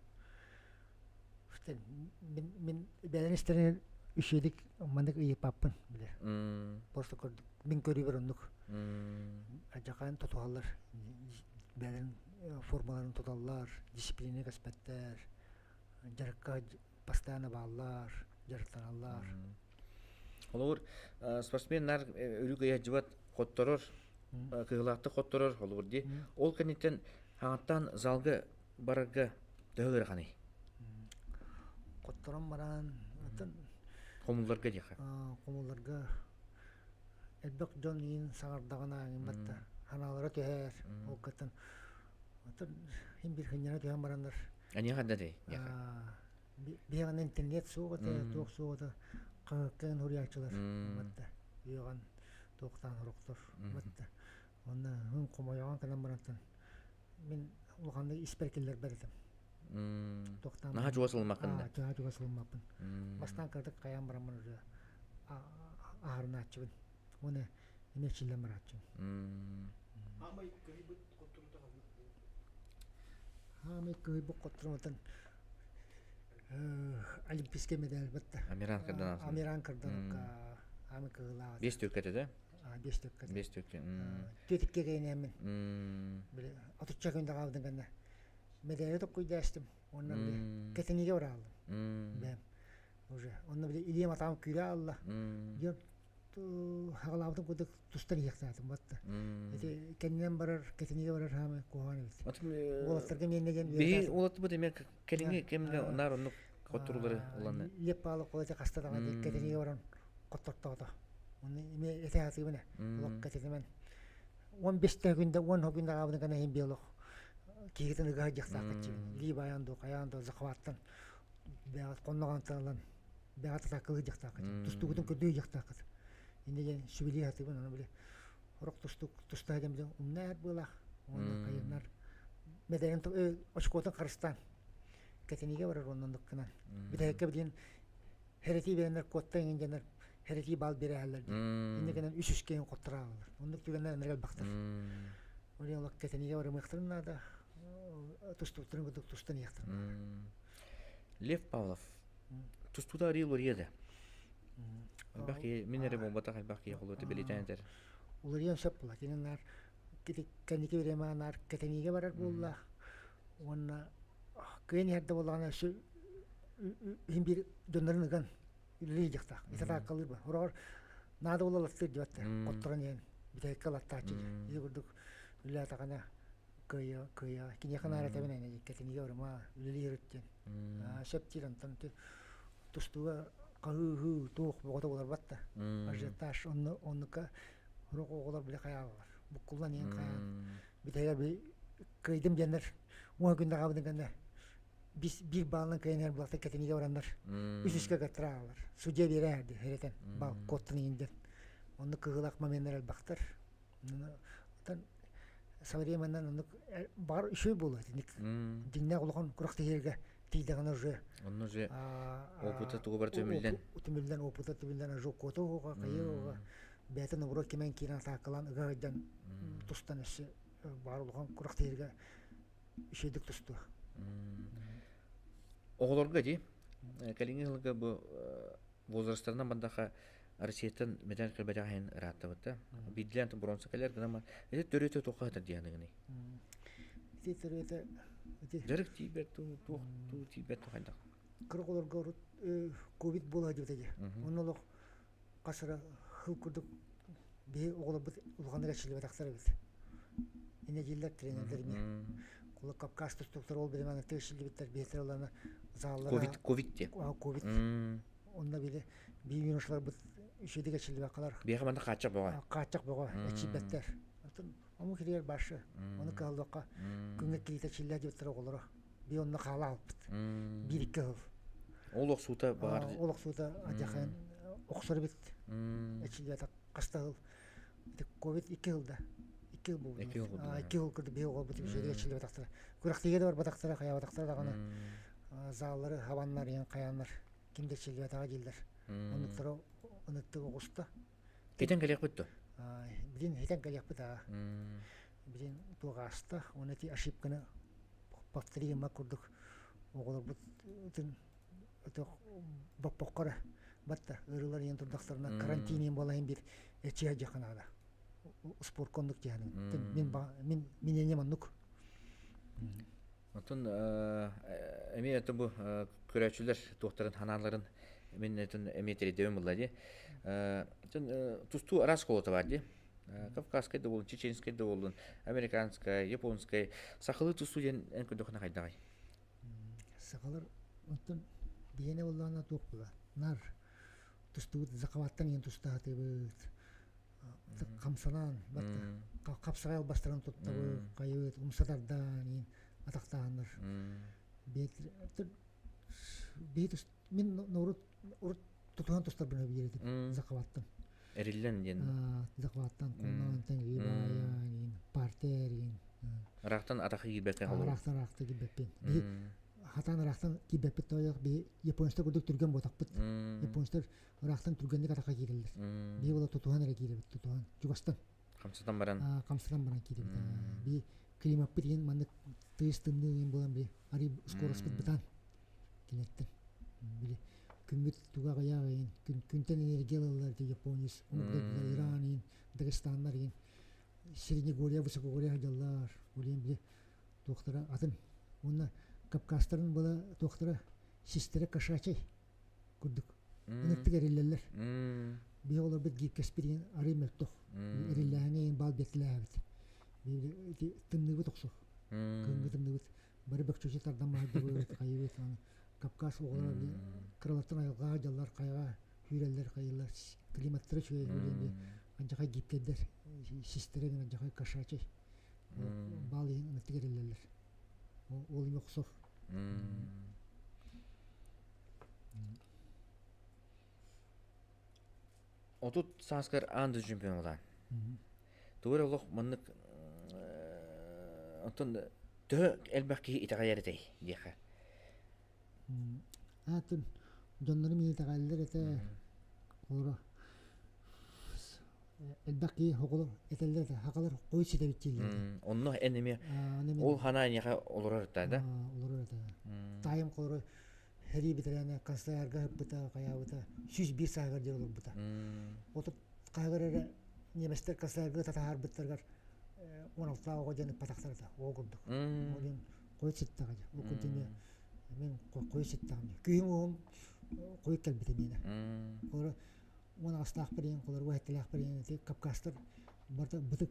Speaker 1: Мен бәленестерін үшедік, мандық үйе паппын, білер. Просто көрдік. Мен көрі бір ондық. Ажақайын тотуалар, бәлен формаларын тоталар, дисциплине кәспеттер, жарыққа постоянно бағалар, жарықтаралар.
Speaker 2: Олар спортсменнар өрік үйе жыват қотторор, кығылақты қотторор, олар де. Ол кәнеттен хаңаттан залга барага дөгөр ханы.
Speaker 1: Котторон баран,
Speaker 2: Комулларга жака.
Speaker 1: Комулларга элбек жон ин саңардагана батта. Ханалары төһөр, оккатын. Хим бир хыняна төһөн барандар.
Speaker 2: Ани хадда дей.
Speaker 1: Биган интернет суга ток суга кын хуриячылар батта. Биган токтан роктор батта. Онда хын комояган канан барантан. Мен улганда исперкелер бердим. Токтан.
Speaker 2: Наха жуасылмакында.
Speaker 1: Наха жуасылмакын. Бастан кырдык каян барамын уже. Аарначыбын. Оны эмечилер барачы.
Speaker 3: Амай кыйбыт коттурда калды.
Speaker 1: Амай кыйбыт коттурдан олимпийский медаль батта.
Speaker 2: Америкадан.
Speaker 1: Америкадан Ами кыгылаа.
Speaker 2: 5 төккәте дә?
Speaker 1: 5 төккә.
Speaker 2: 5 төккә.
Speaker 1: Төтиккә генемен. Биле отучча гында калдым гана. Медере ток куйдастым. Оннан биле кетениге баралдым. Бәм. Уже оннан биле илем атам күрә алла. Йоп хагалабытым кудык тустан яктатым батта. Эти кеннен барар, кетениге барар хамы куганы бит. Олаттарга меннеген
Speaker 2: Би олатты бу демек келиңе кемге нар онны котурулары уланы.
Speaker 1: Леппалы колете кастадага кетениге баран коттортоото. Оны име этеаты мене. Лок кетенемен. 15 күндө 10 күндө кабын гана хем биолог. Кигитен га жактакчы. Ли баянды каянды закваттан. Бягат конногантан. Бягат такылы жактакчы. Тустугутун көдүй жактакчы. Инде сүбили хаты бана биле. Рок тустагем биле умнар була. Оны кайнар. Меден очкотан Кыргызстан. Кетениге барар оннан дыккана. Бидекке билен херети бенер коттан ингенер херети бал бере алар. Инде генен үсүскен коттыралар. Онды түгеннер нерел бактыр. Оре лак кетениге барар мыктырна да. Тустуктырын гыдык тустан яктыр.
Speaker 2: Лев Павлов. Тустуда арил еді. Баки минере бомбата баки холоты билетендер.
Speaker 1: Уларыян шап була. Тененар кенеке береманар кетениге барар булла. Онна кыйын ярда болгана шу бир дөнөрүнгөн или жакта. Итата калыр ба. Орор нада болаластыр жатта. Коттуран ен. Битек калаттачы. Ийгүрдүк үлә тагана кыя кине ханара табенен кетениге барма или йөрөттен. Шептирен танты тустуга кыгы тук богота болар батта. Ажеташ оннука рогоголар биле каялар. Букулдан ен каян. Битеге би кыйдым жендер. Уа күндө кабыдыганда бир балын кыйнер булакта кетениге барандар. Үсүскө каттыралар. Судья берерди херетен. Бал коттун инден. Онну кыгылак моменттер бактар. Тан современный онну бар үшөй болот. Динне кулган куракты жерге тийдиган уже.
Speaker 2: Онну же опыты тугу бар төмүлден.
Speaker 1: Төмүлден опыты төмүлден жок котого кайыга. Бетен урок кемен кирен такылан ыгадан тустан эше барлыгын куракты жерге үшөйдүк тусту.
Speaker 2: Оголорга ди калиңелге бу возрасттарынан бандаха Россиятан медаль кырбажагын раттабытта. Бидлен бронза калер гана эти төрөтө токата дияныгыны.
Speaker 1: Эти төрөтө
Speaker 2: Жарык тиберту тиберту ханда.
Speaker 1: Кыргыларга ковид була деп атады. Онолог касыра хыл курдук бе оголобут улганга чилип атактар бит. Эне жилдер тренерлерме. Кулак капкаш туктуктар ол береман тешилип биттер бетерлана заллар.
Speaker 2: Ковид те.
Speaker 1: Ковид. Онда биле бийүнүшлөр бут үшөдөгө чилип акалар.
Speaker 2: Бияга манда качак бага.
Speaker 1: Качак бага чибеттер. Ому кирер башы. Оны калдыкка күнгө килите чилле деп тура олор. Би онны кала алып. Бирикке ол.
Speaker 2: Олок сута бар.
Speaker 1: Олок сута ажахан оксор бит. Чилле кастагыл. Ковид 2 жылда. 2 жыл болду. 2 жыл кырды бе ол бут үшөдөгө чилле батактар. Курактыга да бар батактар, кая батактар да гана. Заллары, хаваннар, ен каяндар. Кимдер чилле батага жилдер. Онуктары онуттуга куста.
Speaker 2: Кетен келек бүттү.
Speaker 1: Билин хетен келек бүта. Билин тугаста, онети ошибканы повторим макурдук. Оголор бутун өтө баппоккара батта ырылар ен турдактарына карантинин болайын бир эчия жаканада. Спорт кондук жаны. Мен менене мандук.
Speaker 2: Отун эми это бу көрөчүлөр докторун ханаларын мен этин эметери дөм булды. Тусту раз колота бар ди. Кавказская да болду, чеченская да болду, американская, японская. Сахалы тусту ден эн көдөхүнө кайдагай.
Speaker 1: Сахалар отун биене болдуна топ була. Нар тусту закаваттан ен тустаты бут. Камсанан батта. Капсагал бастырын туттабы, кайыт умсадардан атактаандар. Бет мен норут тутуан тустар бана биредип закаваттан.
Speaker 2: Эриллен ден.
Speaker 1: Закаваттан коннан тенги баян, партерин.
Speaker 2: Рахтан атакы кибекке калуу.
Speaker 1: Рахтан кибекпен. Хатан рахтан кибекпет тояк би японстар көдөк түргөн ботакпыт. Японстар рахтан түргөндө атакка кирилдер. Би бола тутуан эре кирилет, тутуан. Жугастан.
Speaker 2: Камсадан баран.
Speaker 1: Камсадан баран кирилет. Би климат бирген маны тыйстымдын болан би ари скорость бит битан. Кинеттен. Били күнгүт тугага ягын күнтен энергиялар те Япониис Иран Дагестаннар ин Среднегорье Высокогорье жаллар улин биле доктора атын онна Кавказтарын бала доктора систера кошачий курдук энергиялерлер би олар бит гипкаспирин аримелтох ирилләңе бал бетләбит би тымны токсо кынгытымны бары бакчучы тардан махдыбы кайыбыт Кавказ оғылар крылаттың айылға жаллар қайға үйрелер қайылар климаттыры чөйел өлемде анжақай гипкедер систереген анжақай кашачай бал ең үміттігерелер ол еме құсор
Speaker 2: Отут санскар анды чемпион olan. Doğru olaq manlık ondan tö elbaki itagayarıtay diye.
Speaker 1: Атын жоннору мени тагаллар эте олора элбаки хоголо этеллер хакалар кой ситебитчилер
Speaker 2: Онно энеме ол ханайняга олорорта да.
Speaker 1: Олорорта тайым колору хери битерене кастаярга быта каябыта 101 сагар жер болбута отуп кайгыры неместер кастаярга татар биттергер 16 ого жаны патактарда огурдук олин кой ситтага окудеме мен кой ситтагам күйүм кой келбите мени олар мына астак берен колор вайтылак берен те Кавказтар барда бытык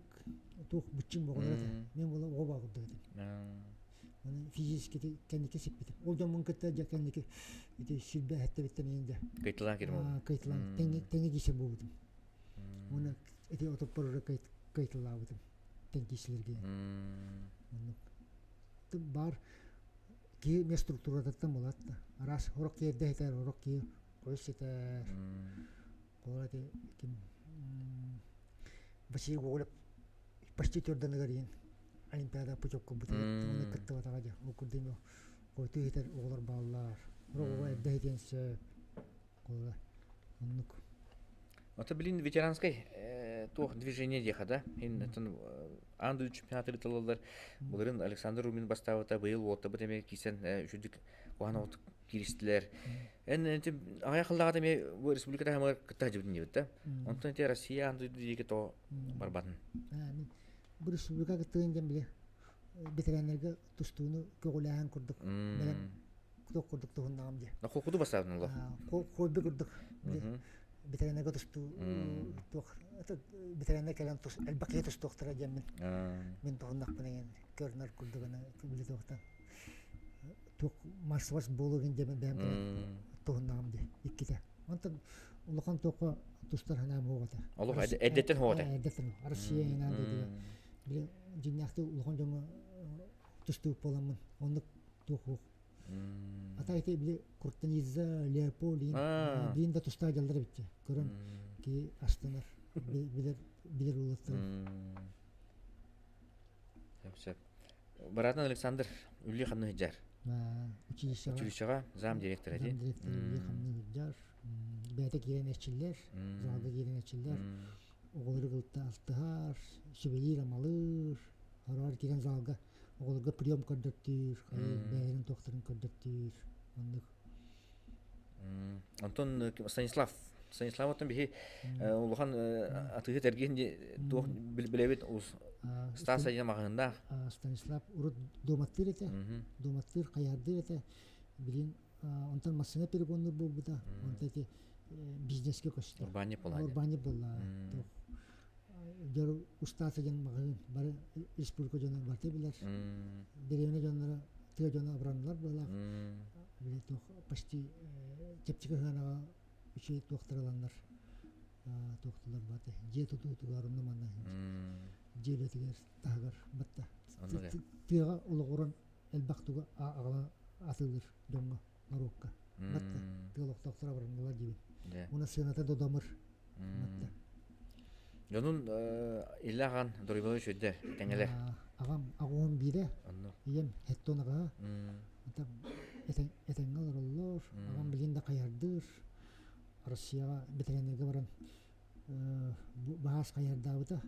Speaker 1: тук бутчим болгон мен бола оба кылды Оны физически кенники сиппити. Ол жомун кетте же кенники ити силбе хетте биттен инде.
Speaker 2: Кайтылан кирме.
Speaker 1: Кайтылан теңги кисе болдум. Оны ити отопор кайтылабытым. Теңгишлерге. Бар ки ме структурадаттан болат да. Раз хорок керде хетер, хорок ки койсетер. Колати ким баши голып почти төрдөн гарин. Олимпиада путевка бутылып, оны кытты батагажа. Окурдеме койты хетер оглар баллар. Рогой дайтенсе кола. Оннук.
Speaker 2: Ата билин ветеранской тох движение деха да. Ин анды чемпионаты тылалар. Буларын Александр Румин бастабыта быйыл отта бутеме кисен үчүдүк куана от киристилер. Эти ая кылдагы деме бу республикада хамар кытта жибдин дебит да. Онтон те Россия анды диге то барбатын.
Speaker 1: Бу республикага тыйын биле ветерандарга тустууну көгүләһән курдук. Менен курдук тугундагам же.
Speaker 2: Кокуду басабын улар.
Speaker 1: Койбе курдук. Ветерандарга тустуу тох. Ветерандар келен тус элбакет тустуктара жемин. Мен тугундак менен көрнөр курдугана биле токтан. Тук марсвас болгон жемин бем тугундагам же. Икките. Онтон улахан токко тустар ханам хогота.
Speaker 2: Аллах эдеттен хогота.
Speaker 1: Эдеттен. Россия инан деди. Биле жинякты улахан жоңо тустуу боламын. Ондук тоху. Атайты биле Куртаниза, Леополин, бин да туста жалдыр битче. Көрөн ки астанар. Билер улаттыр.
Speaker 2: Япсап. Баратын Александр Үлли ханны жар. Училищага зам директор эди.
Speaker 1: Үлли ханны жар. Бәйте кирен эчиллер, залда кирен эчиллер. Оғылыр қылтта алтығар, шебелер амалыр, арар кирен залга оғылырға прием көрдіптір, бәйерін тоқтарын көрдіптір.
Speaker 2: Антон Станислав отын бихи улухан атығы тәрген білебет Стаса ена мағында.
Speaker 1: Станислав ұры доматтыр еті, доматтыр қаярдыр еті, білін онтан массына перегонлар бол бұда, онтан бизнеске көшті.
Speaker 2: Урбани болай.
Speaker 1: Урбани болай. Жор устасы жан мағын бары республика жаны барты білер. Деревне жанлары тіге жаны абранлар болақ. Біле тоқ почти кепчігі ғанаға үші тоқтыраланлар. Тоқтылар баты. Же тұтуғарымны манна. Же летігер тағығар батта. Тіға ұлы ғұрын әлбақтуға ағала атылыр доңға нарокка. Батта. Тіға тоқтыра барыңғалар жебен. Уна сената додамыр. Батта.
Speaker 2: Жонун иллаған Дорибович өйді тәңелер.
Speaker 1: Ағам ағуын биде, ем хеттонаға, этеңгал роллор, ағам білінде қаярдыр, Россияға бетеренерге баран бағас қаярдағыда,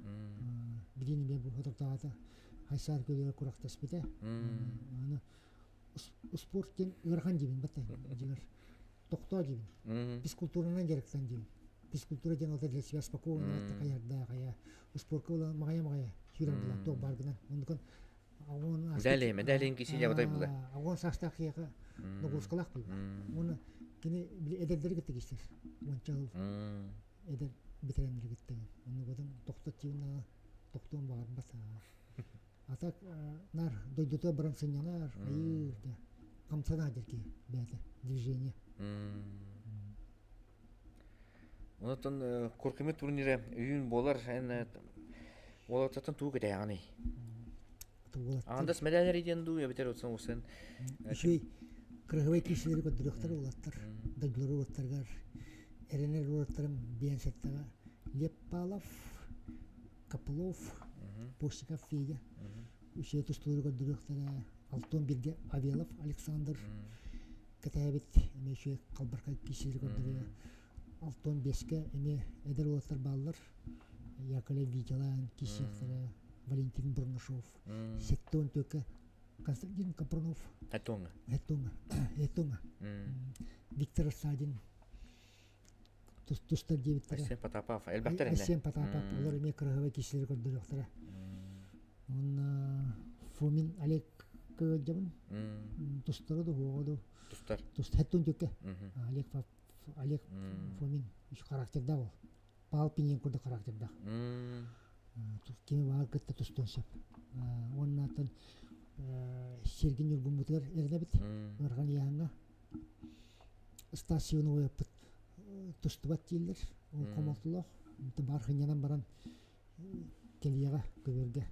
Speaker 1: білені мен бұл отыртағыда, қайсар көлері құрақтас біде. Спорттен ұрған жебен бәтті, жегір. тохто дим.
Speaker 2: Мм.
Speaker 1: Физкультурынан жарыктан дим. Физкультура ден алда для себя спокойно атта каярда кая. Спортка ула магая хиран була то баргынан. Ондукан агон
Speaker 2: Дәлем киси ябытай була.
Speaker 1: Агон састак яка ногускалак бул. Оны кини эдердер кетти кистер. Мончал эдер битерендер кетти. Оны бодон токтот жина токтон бар баса. Атак нар дойдута баран сынянар айырда. Камсана дерки бәте движение.
Speaker 2: Онотон коркемет турнире үйүн болар, олататын туу кете аны. Андас медалер иден ду, я битер отсан осын.
Speaker 1: Еще кыргыбай кишилери көдүрөктөр улаттар. Дойдулар улаттаргар. Эренер улаттарым бенсеттага Лепалов, Копылов, Постиков Федя. Еще тустулар көдүрөктөр Алтон Бирге Авелов Александр. Катабит эме еще калбарка кишилери көдүрө. Алтон Беске эме эдер улаттар баллар. Яковлев Витялан кишилери Валентин Бурнашов, Сеттон Төке, Константин Капронов, Этонга, Виктор Садин, Тустар Девиттер,
Speaker 2: Асен Потапов, Элбахтер эне.
Speaker 1: Асен Потапов, олар эме кыргыбай кишилер көрдүрөктөр. Он Фомин Олег Кыгыджабын, Тустары да ходу. Тустар Хеттон Төке, Олег Фомин, еще характерда ол. Пал Пиненко да характерда. Кеме бар кытта тустонсап. Оннан Сергей Нургумбутер эрнебит. Барган яңга стасионы ойып тустубат тилдер. Ол комолтулох. Бар хынянан баран келияга көбөргө.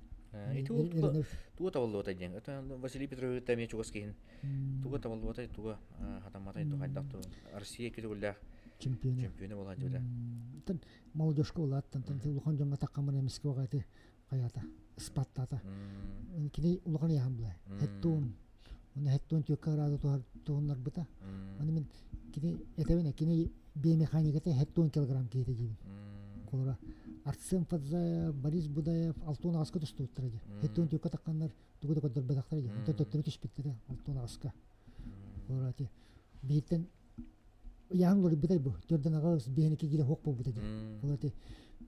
Speaker 2: Туга табылды ота ден. Это Василий Петрович тәме чугаскин. Туга табылды ота, туга хатаматай тухайдакту. Россия китегулда чемпионы болған жөді.
Speaker 1: Тан молодежка болат, тан улухан жонга таккамын эмеске огайты каята, спаттата. Кини улухан яхам бла. Хеттон. Оны хеттон түйөккө арады туғынлар бұта. Оны мен кини этебене кини биомеханиката хеттон килограмм кейте жейбін. Колора Арсен Фадзаев, Борис Будаев, Алтон Аска тустуттар же. Хеттон түйөккө таккандар тугуда көдөр бедактар же. Төттөрү түшпеттер Алтон Аска. Колора те биттен Яңлы битай бу. Төрдөн агыс бенеке киле хок бу битай. Олар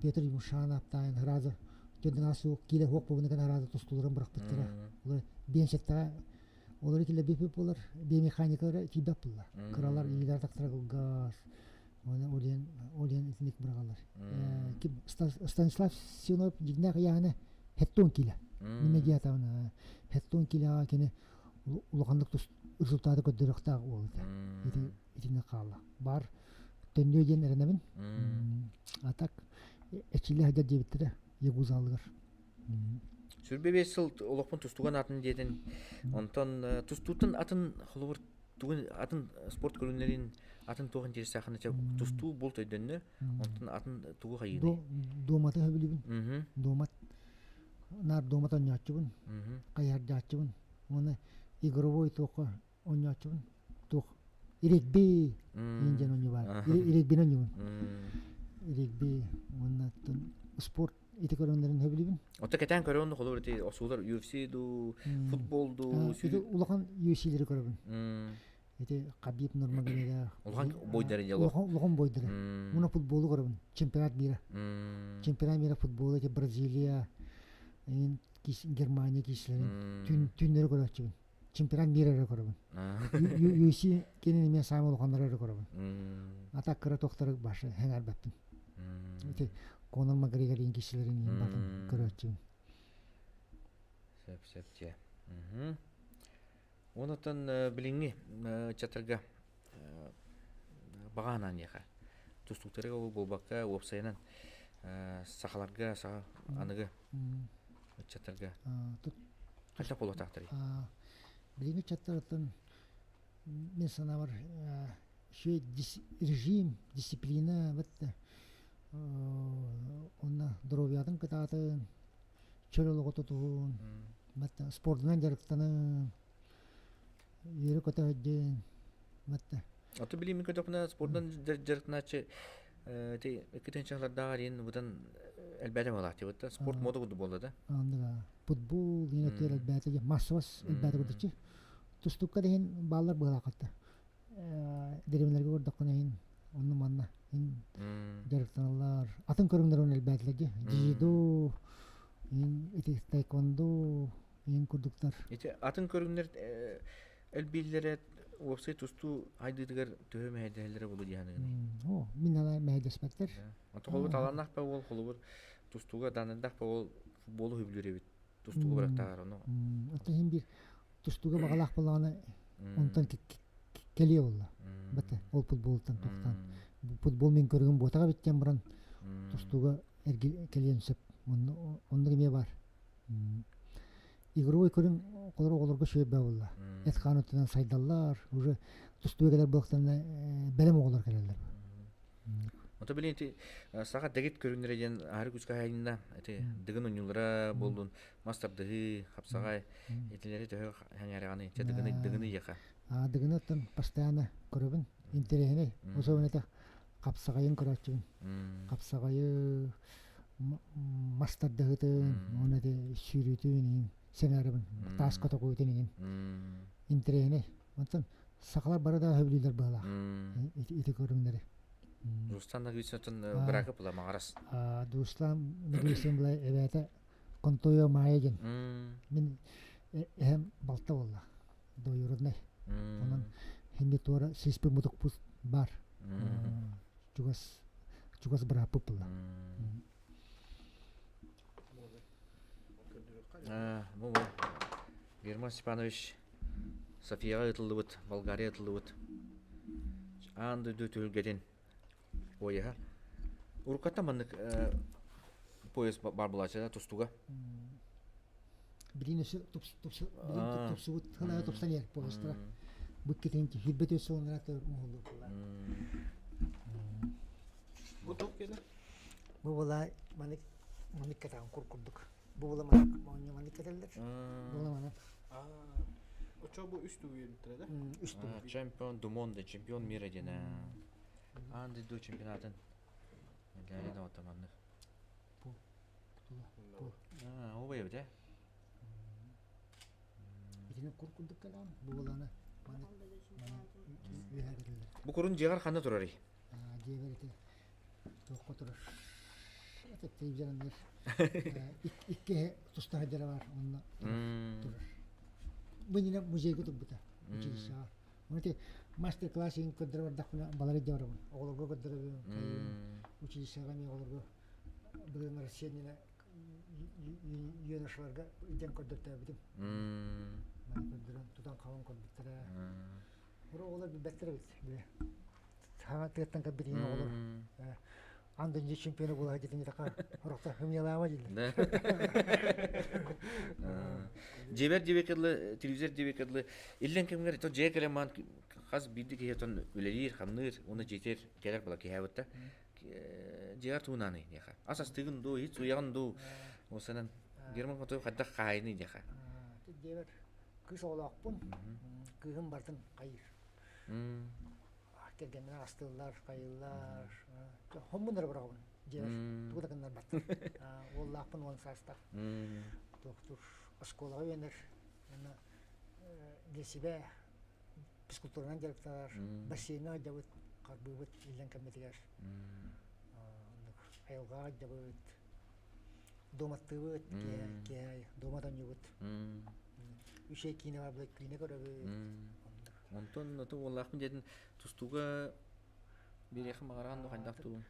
Speaker 1: Петр Мушанов тайын разы. Төрдөн асу киле хок бу неген разы тустуларын бирак биттер. Олар бенчетта олар киле бипип олар биомеханикалар тибап булар. Кралар илер тактыра газ. Оны олен итник бирагалар. Станислав Синов дигнак яны хеттон киле. Неме диятаны хеттон киле кене улгандык результаты көдөрөктө болду. Итине калла. Бар төннө ден эренемин. Атак эчиле хада дебиттер егузалыгар.
Speaker 2: Сүрбе сыл олокпун тустуган атын деден. Онтон тустутун атын холовур тугун атын спорт көрүнөрүн атын туган жер сахана тусту болт өйдөннө. Онтон атын тугу кайыны.
Speaker 1: Домата хөбүлүбүн. Домат нар домата нячыбын. Каяр жачыбын. Оны игровой тока онячыбын. Тох Ирекби инжен оне бар. Ирекби оне. Ирекби оннан спорт ите көрөндөрүн хөбүлүбүн.
Speaker 2: Ота кетен көрөндө холор ити осулар UFC ду, футбол ду,
Speaker 1: ите улахан UFC-лери көрөбүн. Ите Кабиб Нурмагомедов.
Speaker 2: Улахан бойдары жало.
Speaker 1: Улахан бойдары. Муна футболу көрөбүн. Чемпионат мира. Чемпионат мира футболу ите Бразилия, Германия кишилерин түннөрү көрөчүбүн. Чемпионат мира көрөбүн. UFC кенен мен самы улганлары көрөбүн. Ата кыра токтор башы хеңер баттым. Ите Конор Макгрегордун кишилерин батын көрөчүбүн.
Speaker 2: Сеп-сепче. Онотон билиңи чатырга баганан яха. Тустуктарга болбакка опсайнан сахаларга аныгы чатырга. Кача болот актыры.
Speaker 1: Билиңи чаттыртын мен санабар шөй режим, дисциплина битти. Онна здоровьядын кытатын, чөлөлүк отутун, битти спортунан жарыктанын, ери көтөдүн, битти.
Speaker 2: Аты билиңи көтөпүнө спортунан жарыктаначы те экитенчаларда рен будан элбете болот битти. Спорт мода болду да.
Speaker 1: Андыга футбол йөнөтөр элбете, массовас элбете болду. Тустукка деген балдар была катты. деремелерге көрдөккөн онну манна
Speaker 2: М.
Speaker 1: жарыктаналар атын көрүңдөр он элбәтлеги жидо ити тайквондо курдуктар
Speaker 2: Ити атын көрүннер элбиллере вебсайт тусту айдыдыгар төһөм әйдәләре булу дияны.
Speaker 1: о мин ала мәдәспәттер
Speaker 2: Ата холбут аланнах па ол холбут тустуга данындах па ол футболу хүблүребит. Тустуга барактагар ону.
Speaker 1: ата хим бир тустуга багалак болгоны онтон келе болла бата ол футболтан токтан футбол мен көргөн ботага биттен буран тустуга келенсеп онда кеме бар игровой көрүн колорго шөбө болла эт канутунан сайдаллар уже тустуга келер боктан белем оголор келелер
Speaker 2: Ота билен ити сага дегет көрүннер ден ары күскә хайында эти дигин уnyулара болдун мастардыгы хапсагай этилери төһө хаңараганы те дигини яка.
Speaker 1: дыгынатын постоянно көрөбүн интересне особенно это капсагайын көрөчүн капсагайы мастардыгытын оны де сүйрүтүн сеңарыбын тас кото койтун интересне онтон сакалар барада хөблүлөр бала ити көрүңдөр
Speaker 2: Рустан Нагвисотун бракы була магарас.
Speaker 1: Дуслам Нагвисен булай эбете контойо маеген мен балта болла доюруднай онон хемби тора сиспе мутукпус бар чугас брапы була
Speaker 2: Бу Герман Степанович Софияга ытылыбыт, Болгария ытылыбыт. Анды дөтөлгеден ойга. Урката мандык поезд бар булача тустуга.
Speaker 1: Бринесе тупсубут хана тупстанер поезда. Буккетенки хиббете сонрата молду була.
Speaker 3: Бу топ келе.
Speaker 1: Бу була маник катан куркурдук. Бу була маник кателдер. Була мана.
Speaker 3: Очо бу үстү үйрөттүрө да.
Speaker 1: Үстү.
Speaker 2: Чемпион du monde, чемпион мира дена. Анды ду чемпионатын. Дәле да отаманды. О бай өтә.
Speaker 1: Итине куркурдук калам. Бу буланы маник үйрөттүрөр.
Speaker 2: Бу курун жегар ханда турары.
Speaker 1: Жегерите. Токко турар. Это телевизиондер. Икке тустар жара бар. Онна турар. Бунина музейге тубута. Училища. Мынте мастер-классин көдөрөр дакына балары жабар. Оголорго көдөрөр. Училищага мен оголорго бүгүн Россияны юношларга иден көдөртө битим. Мана көдөрөн тудан калын көдөртө. Ура олар беттер бит. Тага теттен кабитин оголор. Андын чемпионы була кетин така. Орокта хымялама жил.
Speaker 2: Жебекедле телевизор жебекедле иллен кемгер то жекелеман хаз бидди кетон үлелир хамныр уны жетер келер була кебетте. Жегар туунаны яха. Асас тыгын ду hiç уяган ду осанан Герман контой хадда кайны яха.
Speaker 1: Жебер кыз олакпын. Кыгын бартын кайыр. Келгеннен астылар, кайылар. Хоммундар барабын. Жебер тугдакындар баттыр. Оллакпын он састар. Доктор школага бенер. Ана для себя физкультурнан жарыктар, бассейнга жабыт, карбыбыт, илден кемметигер. Айылга жабыт. Доматтыбыт, ке домадан жабыт. Үшей кине бар, блек кине көрөбүт.
Speaker 2: Онтон ото оллакын дедин тустуга берехи магаран кандактуу.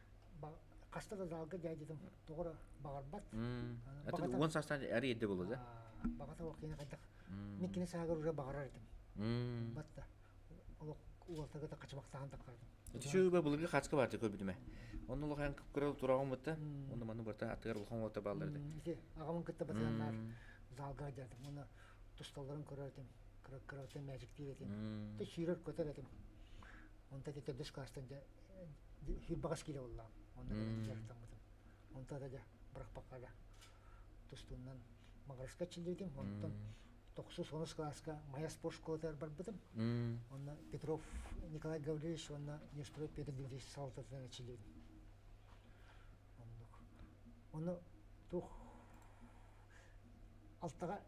Speaker 1: Каста да залга жайдым. Тогора багарбат.
Speaker 2: Аты он састан ари эдде болду да.
Speaker 1: Багата окуйна кайдак. Мен кине сагыр уже багарар идим. Батта. Ол уолтага да качмактаган таккардым.
Speaker 2: Түшүбө булга качка барды көбүдүмө. Ону лохан көрө тураган бутта. Онда маны барта атыгар булхан болта балдырды.
Speaker 1: Агамын кытта батандар залга жадым. Муну тусталарын көрөдүм. Көрөтөн magic дийдим. Тэ ширөр көтөрөдүм. Онда да төдөш класстан хирбагас киле болла. Онда жактан бутум. Онда да бирок баккага тустунан магараска чилдим. Онтон 9-10 класска моя спорт школалар бар бутум. Онда Петров Николай Гаврилович, онда Нестрой Петр Дмитриевич Салтовтан чилдим. Онда тух алтага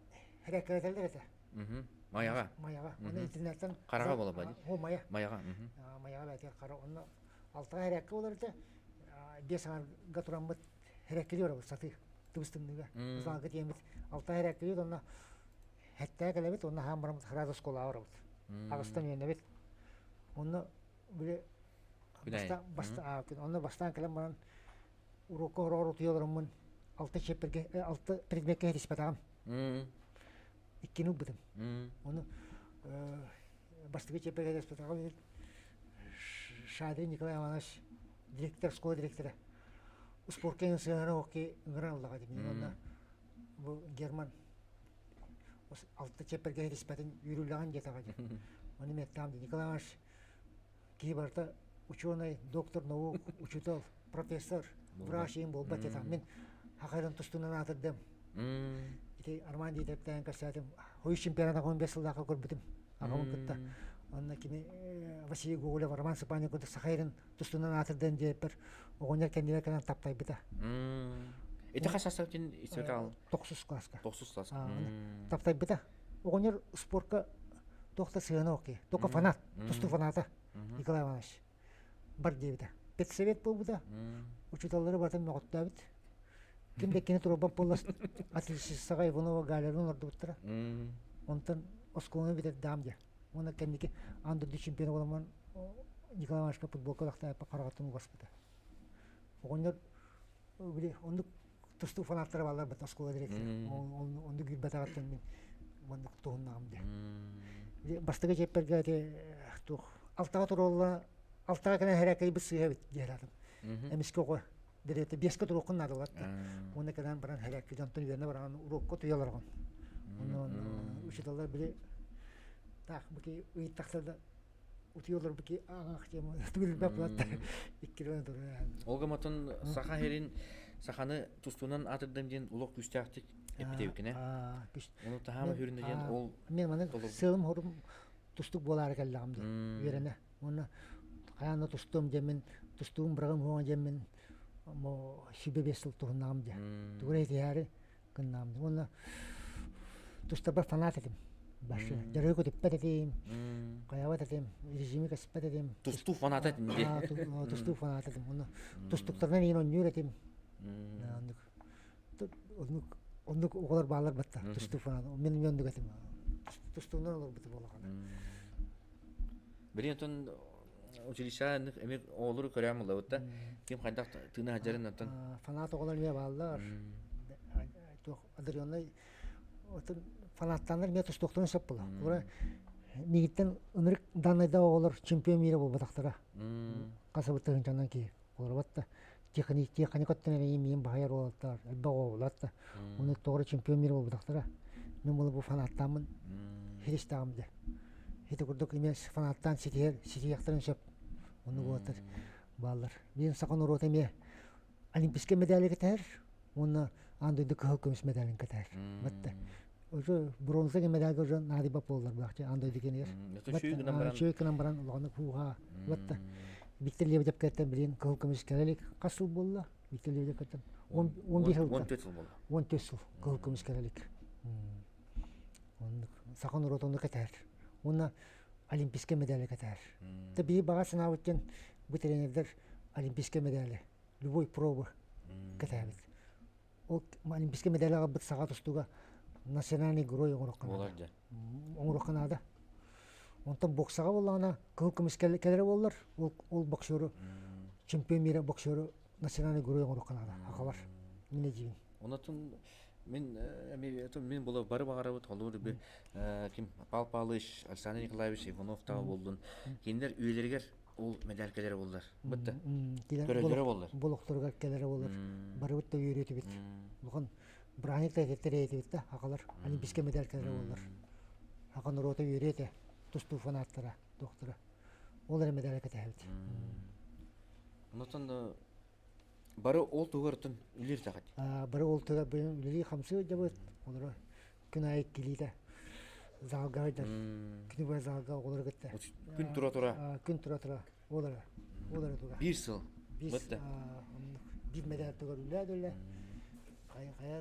Speaker 1: херекетелер эте.
Speaker 2: Маяга.
Speaker 1: Маяга.
Speaker 2: Мгм.
Speaker 1: Оны интернеттен
Speaker 2: Карага бола бади.
Speaker 1: О, мая.
Speaker 2: Маяга.
Speaker 1: Маяга бәтер кара. Оны алтыга хәрәккә булырды. Бес аңга турамбыт хәрәккә дияр саты. Тубыстымныга. Залга тиембит. Алтыга хәрәккә дияр онна хәтта кәләбит онна һәм барам храза школа авырбыт. Агыстан йөнне бит. Оны биле баста оны бастан кәләм баран урокка орор утыялармын. Алты чепперге алты предметке диспатагам. Иккину битем. Оны бастыгы чепперге диспатагам. Шадрин Николай Иванович, директор, школа директора. Спорткен сыграна окей, гранлага дип. Онда бу Герман алты чепперге диспатын юрүлгән жетага дип. Оны мен там Николай Иванович кибарта ученый, доктор наук, учитель, профессор, врач им болбат ета. Мен хакырын тустунан атырдым. Ите Арман диптен касатым. Хой чемпионатта 15 жылдагы көрбүтүм. Агам кытта. Онна кими Василий Гоголев, Роман Сапанин кыта сахайрын тустунан атырдым деп огонер кендебе канан таптай бита.
Speaker 2: Ите хасасатын истекал
Speaker 1: 9 класска.
Speaker 2: 9 класс.
Speaker 1: Таптай бита. Огонер спортка тохта сыгана окей. Только фанат, тусту фаната. Николай Иванович. Бар дебита. Педсовет был бита. Учителлары батан мөгөттө бит. Ким бекене турбан полас атлетчисага Иванова Галерин орду биттера. Онтан осконы бит дамде. Оны кемдики андыр чемпион боламан Николай Ивановичка футболка лакта карагатын госпита. Огонер биле онду тусту фанаттары балар бит оскола директор. Онду гүрбатагаттан мен онду тугуннамды. Бастыгы жепперге тух алтага турулла алтага кene хәрәкәй бит сыйга бит диярадым. Эмиске ого дирете беске турукун надылат. Оны кенен баран хәрәкәй жантын үйренә баран урокка туяларган. Оны учителлар биле так бики уйттаксада утуялар бики аңак тема түгелбәп булат. Иккирен туры.
Speaker 2: Олга матын саха херин саханы тустунан атырдым ден улук күстәктик эпитебикене. Оны тахама хүрүндө ден ол
Speaker 1: мен маны сылым хорум тустук болар келдамды. Үйренә. Оны каяны тустум демен тустум биргем хоң демен мо шибебесил турнамды. Түгәрәй яре кыннамды. Оны тустаба фанат этим. Башы дөрөгө дип пәдәдем. Каябат этим. Режимик аспат этим.
Speaker 2: тусту фаната динде.
Speaker 1: Тусту фанат этим. Оны тустуктардан ин ойнур этим. Ондук оголар баалар батта. Тусту фанат. Мен йондук этим. Тустунан олор бит болган.
Speaker 2: Биринтон училища эмек олур көрәм улабытта. Ким кайдак тына хаҗарын аттан.
Speaker 1: Фанат оголар мен баалар. Тох адырыны отын фанаттандар мен тустуктан сап була. Ура мигиттен ымырык данайда оголар чемпион мире болбатактара. Касабыттын жанан ки олар батта. Техникаттан мен баһаяр болаттар. Албаго болатта. Уны тогры чемпион мире болбатактара. Мен бул фанаттамын. Христамды. Хите курдук имес фанаттан ситияктарын сап. Уны болаттар. Баллар. Мен сакан уротеме олимпийский медаль кетер. Уны андыйды көкөмүс медаль кетер. Батта. Уже бронза медаль жон нади баполар бакча андыйды кенер. Чөйкенен баран уланы кууга. Батта. Виктор Лебедев кеттен билен көкөмүс керелик касыл болла. Виктор Лебедев кеттен 15 жыл.
Speaker 2: 14 жыл болду.
Speaker 1: 14 жыл көкөмүс керелик. Уны сакан уротонду кетер. Уны олимпийский медаль кетер. Таби багасына өткен бу тренерлер олимпийский медаль. Любой проба кетер. Ол олимпийский медальга бит сагат устуга национальный герой оңроккан.
Speaker 2: Боларда.
Speaker 1: Оңроккан ада. Онтан боксага болгана көкөмүс келер боллар. Ол боксеру чемпион мире боксеру национальный герой оңроккан ада. Акалар. Мине жибин.
Speaker 2: Онотун мен була бары багарабыт олур бир ким Пал Палыч, Александр Николаевич Иванов та болдун. Киндер үйлергер ол медалькелер болдур. Битти. Көрөлөр болдур.
Speaker 1: Болокторга келер болдур. Бары битти үйрөтүп бит. Буган браникта кеттерейди бит да. Акалар олимпийский медалькелер болдур. Акан рота үйрөтө. Тусту фанаттара, доктора. Олар медаль кетебит.
Speaker 2: Онотун бары ол тугартын үлер тагат.
Speaker 1: Бары ол туга бен үлери хамсы жабыт. Олар күнай килиде. Залга да. Күнү залга олар кетти.
Speaker 2: Күн тура.
Speaker 1: Күн тура. Олар туга.
Speaker 2: Бир жыл. Битти.
Speaker 1: Бир медаль туга үлөдүлө. Кая.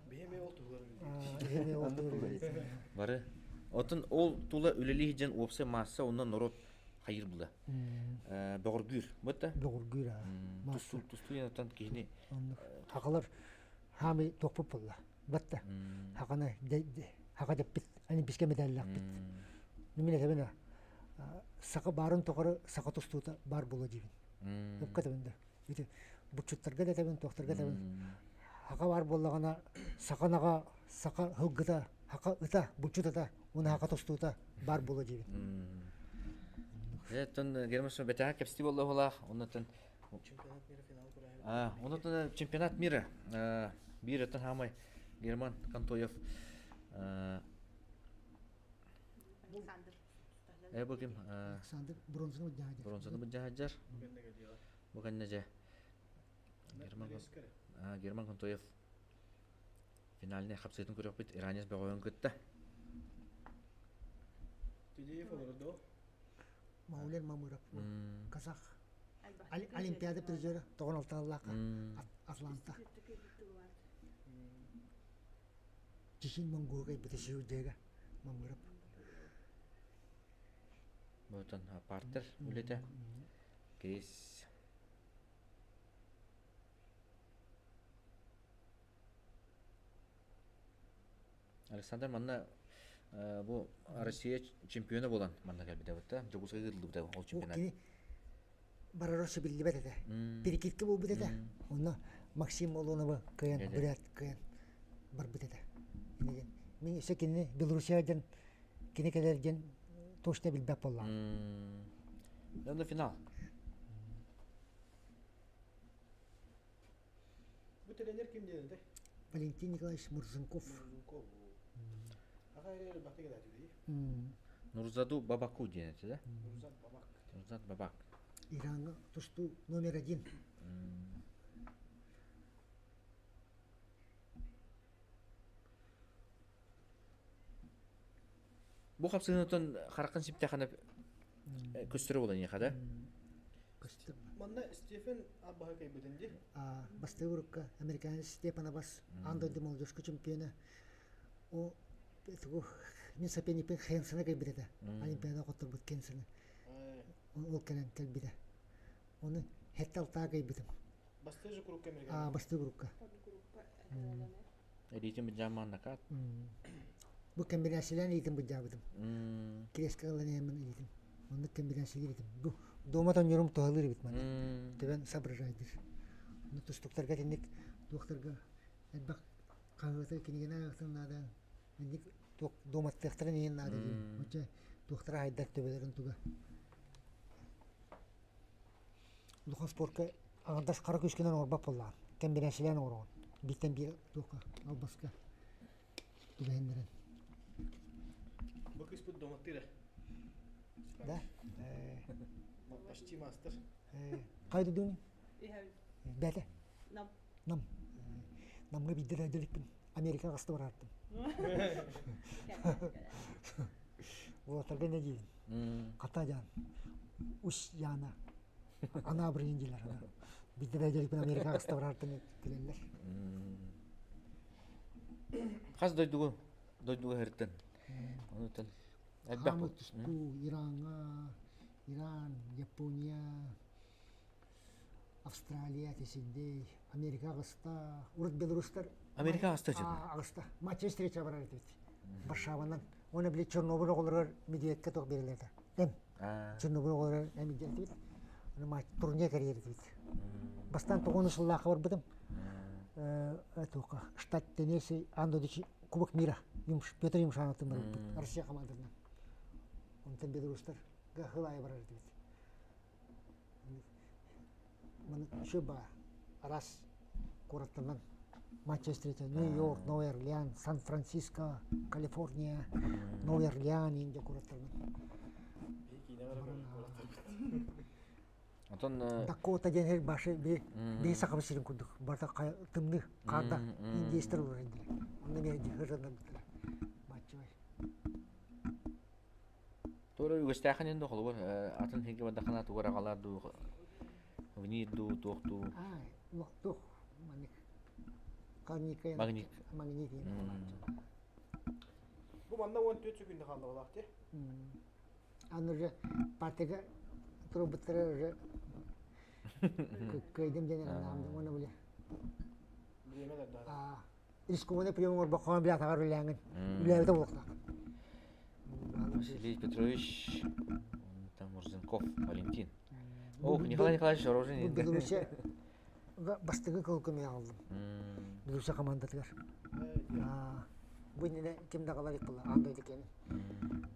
Speaker 3: Беме ол тугар.
Speaker 1: Беме ол туга.
Speaker 2: Бары Отын ол тула үлели жен опсы масса ондан норот хайыр була. Богоргүр. Бөтті?
Speaker 1: Doğurguyla.
Speaker 2: Тусту янатан кихини.
Speaker 1: Hakalar hami tokpup bolla. Batta. Hakana haka deppit. Hani biske medallak bit. Nimine tabena. Saka barın tokarı saka tustuta bar bola jibin. Hepka tabenda. Ite buçutlarga da taben toktarga taben. Haka bar bollagana sakanaga saka hıggıta haka ıta buçutata ona haka tustuta bar bola jibin.
Speaker 2: Тон германский бета кепсти болла хола. Оннан
Speaker 3: Чемпионат мира финал курай.
Speaker 2: оннан чемпионат мира. Бир этен хамай Герман Кантоев.
Speaker 4: Александр.
Speaker 2: Бugün
Speaker 1: Alexander bronzunu jahaja.
Speaker 2: bronzаны бужаһаҗар.
Speaker 3: Бүгін неге диyorlar?
Speaker 2: Буган нәҗә. Герман Кантоев финалне хапсытын көрөк бит Иранес бөгөн көттө.
Speaker 3: Тидеев олордо.
Speaker 1: Maulen Mamurov. Kazak. Олимпиада призеры 96-лака. Атланта. Чишин Монголга битешиу дега Mamurov.
Speaker 2: Ботон партер үлете. Кейс Александр манна бу Россия чемпионы болан манна келбиде бутта. Жогусга кырылды бутта ол чемпионат.
Speaker 1: Кини бараросы билли бетеде. Перекидке бу бетеде. Онна Максим Олонова кыян, Бурят кыян бар бетеде. Инеген. Мен секинни Белоруссиядан кини келерген точно билбеп болла.
Speaker 2: На финал.
Speaker 3: Bu trener kim diyor de?
Speaker 1: Валентин Николаевич Мурзенков.
Speaker 3: Muzunko bu. Akayları bakta kadar değil.
Speaker 2: Нурзаду Бабаку денете, да?
Speaker 3: Nuruzat Babak.
Speaker 2: Нурзат Бабак.
Speaker 1: Иранга тусту номер 1.
Speaker 2: Бу хапсынытын харакын сиптеханы көстөрө болан яхада.
Speaker 1: Костюм.
Speaker 3: Manna Stephen Abba kaybedince.
Speaker 1: Бастыгурка американец Степан Абас андо де молодежка чемпиона. О эту мен соперник Хенсена кайбиде. Олимпиада коттур бут Хенсена. Ол кенен келбиде. Оны хетталтаа кайбидим.
Speaker 3: Bastı же kuruk Amerikan.
Speaker 1: Бастыгурка.
Speaker 2: Ритм жаман накат.
Speaker 1: Бу комбинациялан идим бу жабыдым. Крескалан эмин идим. Оны комбинациялар идим. Бу доматан йөрүм тоалыр бит мана. Тебен сабыржайдыр. Ну тустуктарга тендик докторга элбак кагыта кинеген аяктан нада. Мендик доматтыктарын ен нада дим. Оча доктор айдат төбелерин туга. Лухан спортка андаш кара көчкенен орбап болла. Комбинациялан орон. Биттен бир дока албаска. Тугендерен.
Speaker 3: Bu kız bu domatıyla.
Speaker 1: Да.
Speaker 3: Почти мастер.
Speaker 1: Кайда дун?
Speaker 4: Yeah.
Speaker 1: Бәте.
Speaker 4: Нам.
Speaker 1: Нам. Намга биддер әделикпин. Америка касты бараттым. Олатарга не дейін? Ката жан. Уш яна. Ана бір ендилер. Биддер әделикпин Америка касты бараттым келелер.
Speaker 2: Хас дойдугу херттен. Онутан.
Speaker 1: Хамы түсту Иранга, Иран, Япония, Австралия тесинде, Америка каста, урут белорустар.
Speaker 2: Америка каста жын.
Speaker 1: Каста. Матча встреча барар этибит. Варшаванан. Оны биле Чернобыль оголор медиатка ток берилерди. Эм. Чернобыль оголор медиат бит. Аны матч турне карьер бит. Бастан 9 жыллакы бар битим. Этока штат Теннесси Андодичи Кубок мира. Петр Юмшановтун бар бит. Россия командасынан. Онтан белорустар гахылай барар бит. Мен шуба раз кораттан матча встреча Нью-Йорк, Новый Орлеан, Сан-Франциско, Калифорния, Новый Орлеан инде кораттан.
Speaker 3: İyi ki ne var
Speaker 2: Антон
Speaker 1: Дакота денер башы бе сакабы сирин кудук. Барта тымды канда индестер бар инде. Аны мен жыгырдан битер. Матча.
Speaker 2: Тора үгөстәхән инде холбор атын хеге бадахана тугара галарду. Вниду тохту.
Speaker 1: Лохтох маник. Магнит.
Speaker 3: Bu mandan 14 günde kaldı olaq de.
Speaker 1: Аны уже партияга туруп-буттары уже көйдем денег намды оны биле.
Speaker 3: Bilemeler daha.
Speaker 1: Рискованный прием баккан бия тагар билеңин. Үләбе булакта.
Speaker 2: Василий Петрович там Мурзенков Валентин. Ох, Николай Николаевич Оружин.
Speaker 1: Белорусия бастыгы кылкым алдым. Белорусия командатыгар. Бу нене кимде калар була андай экен.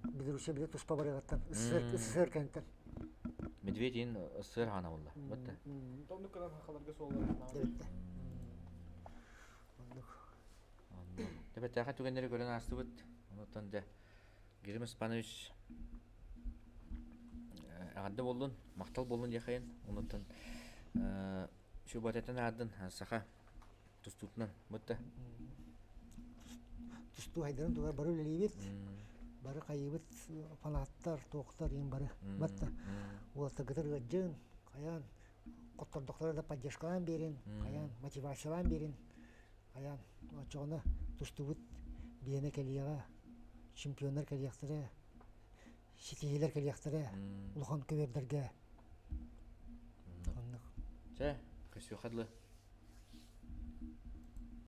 Speaker 1: Белорусия биле туспа барыгаттан. СССР кенттен.
Speaker 2: Медведин СССР хана булды. Бутта.
Speaker 3: Томдук кылан хакаларга соллар.
Speaker 1: Дебетте.
Speaker 2: Дебет тахат түгендери көрөн астыбыт. Онотон да Герим Испанович аганда болдун, мактал болдун дехайын. Онотон şu батеттен адын саха тустутнан бутта.
Speaker 1: Тусту хайдарын тугар бары үлелейбет. Бары кайыбыт фанаттар, тоқтар ен бары. Батта. Олар гытыр гыджын, каян коттордоктор да поддержкалан берин, каян мотивациялан берин. Каян очоны тустубут биене келияга чемпиондар келияктары, шитилер келияктары, улхан көбердерге.
Speaker 2: Че, көсү хадлы.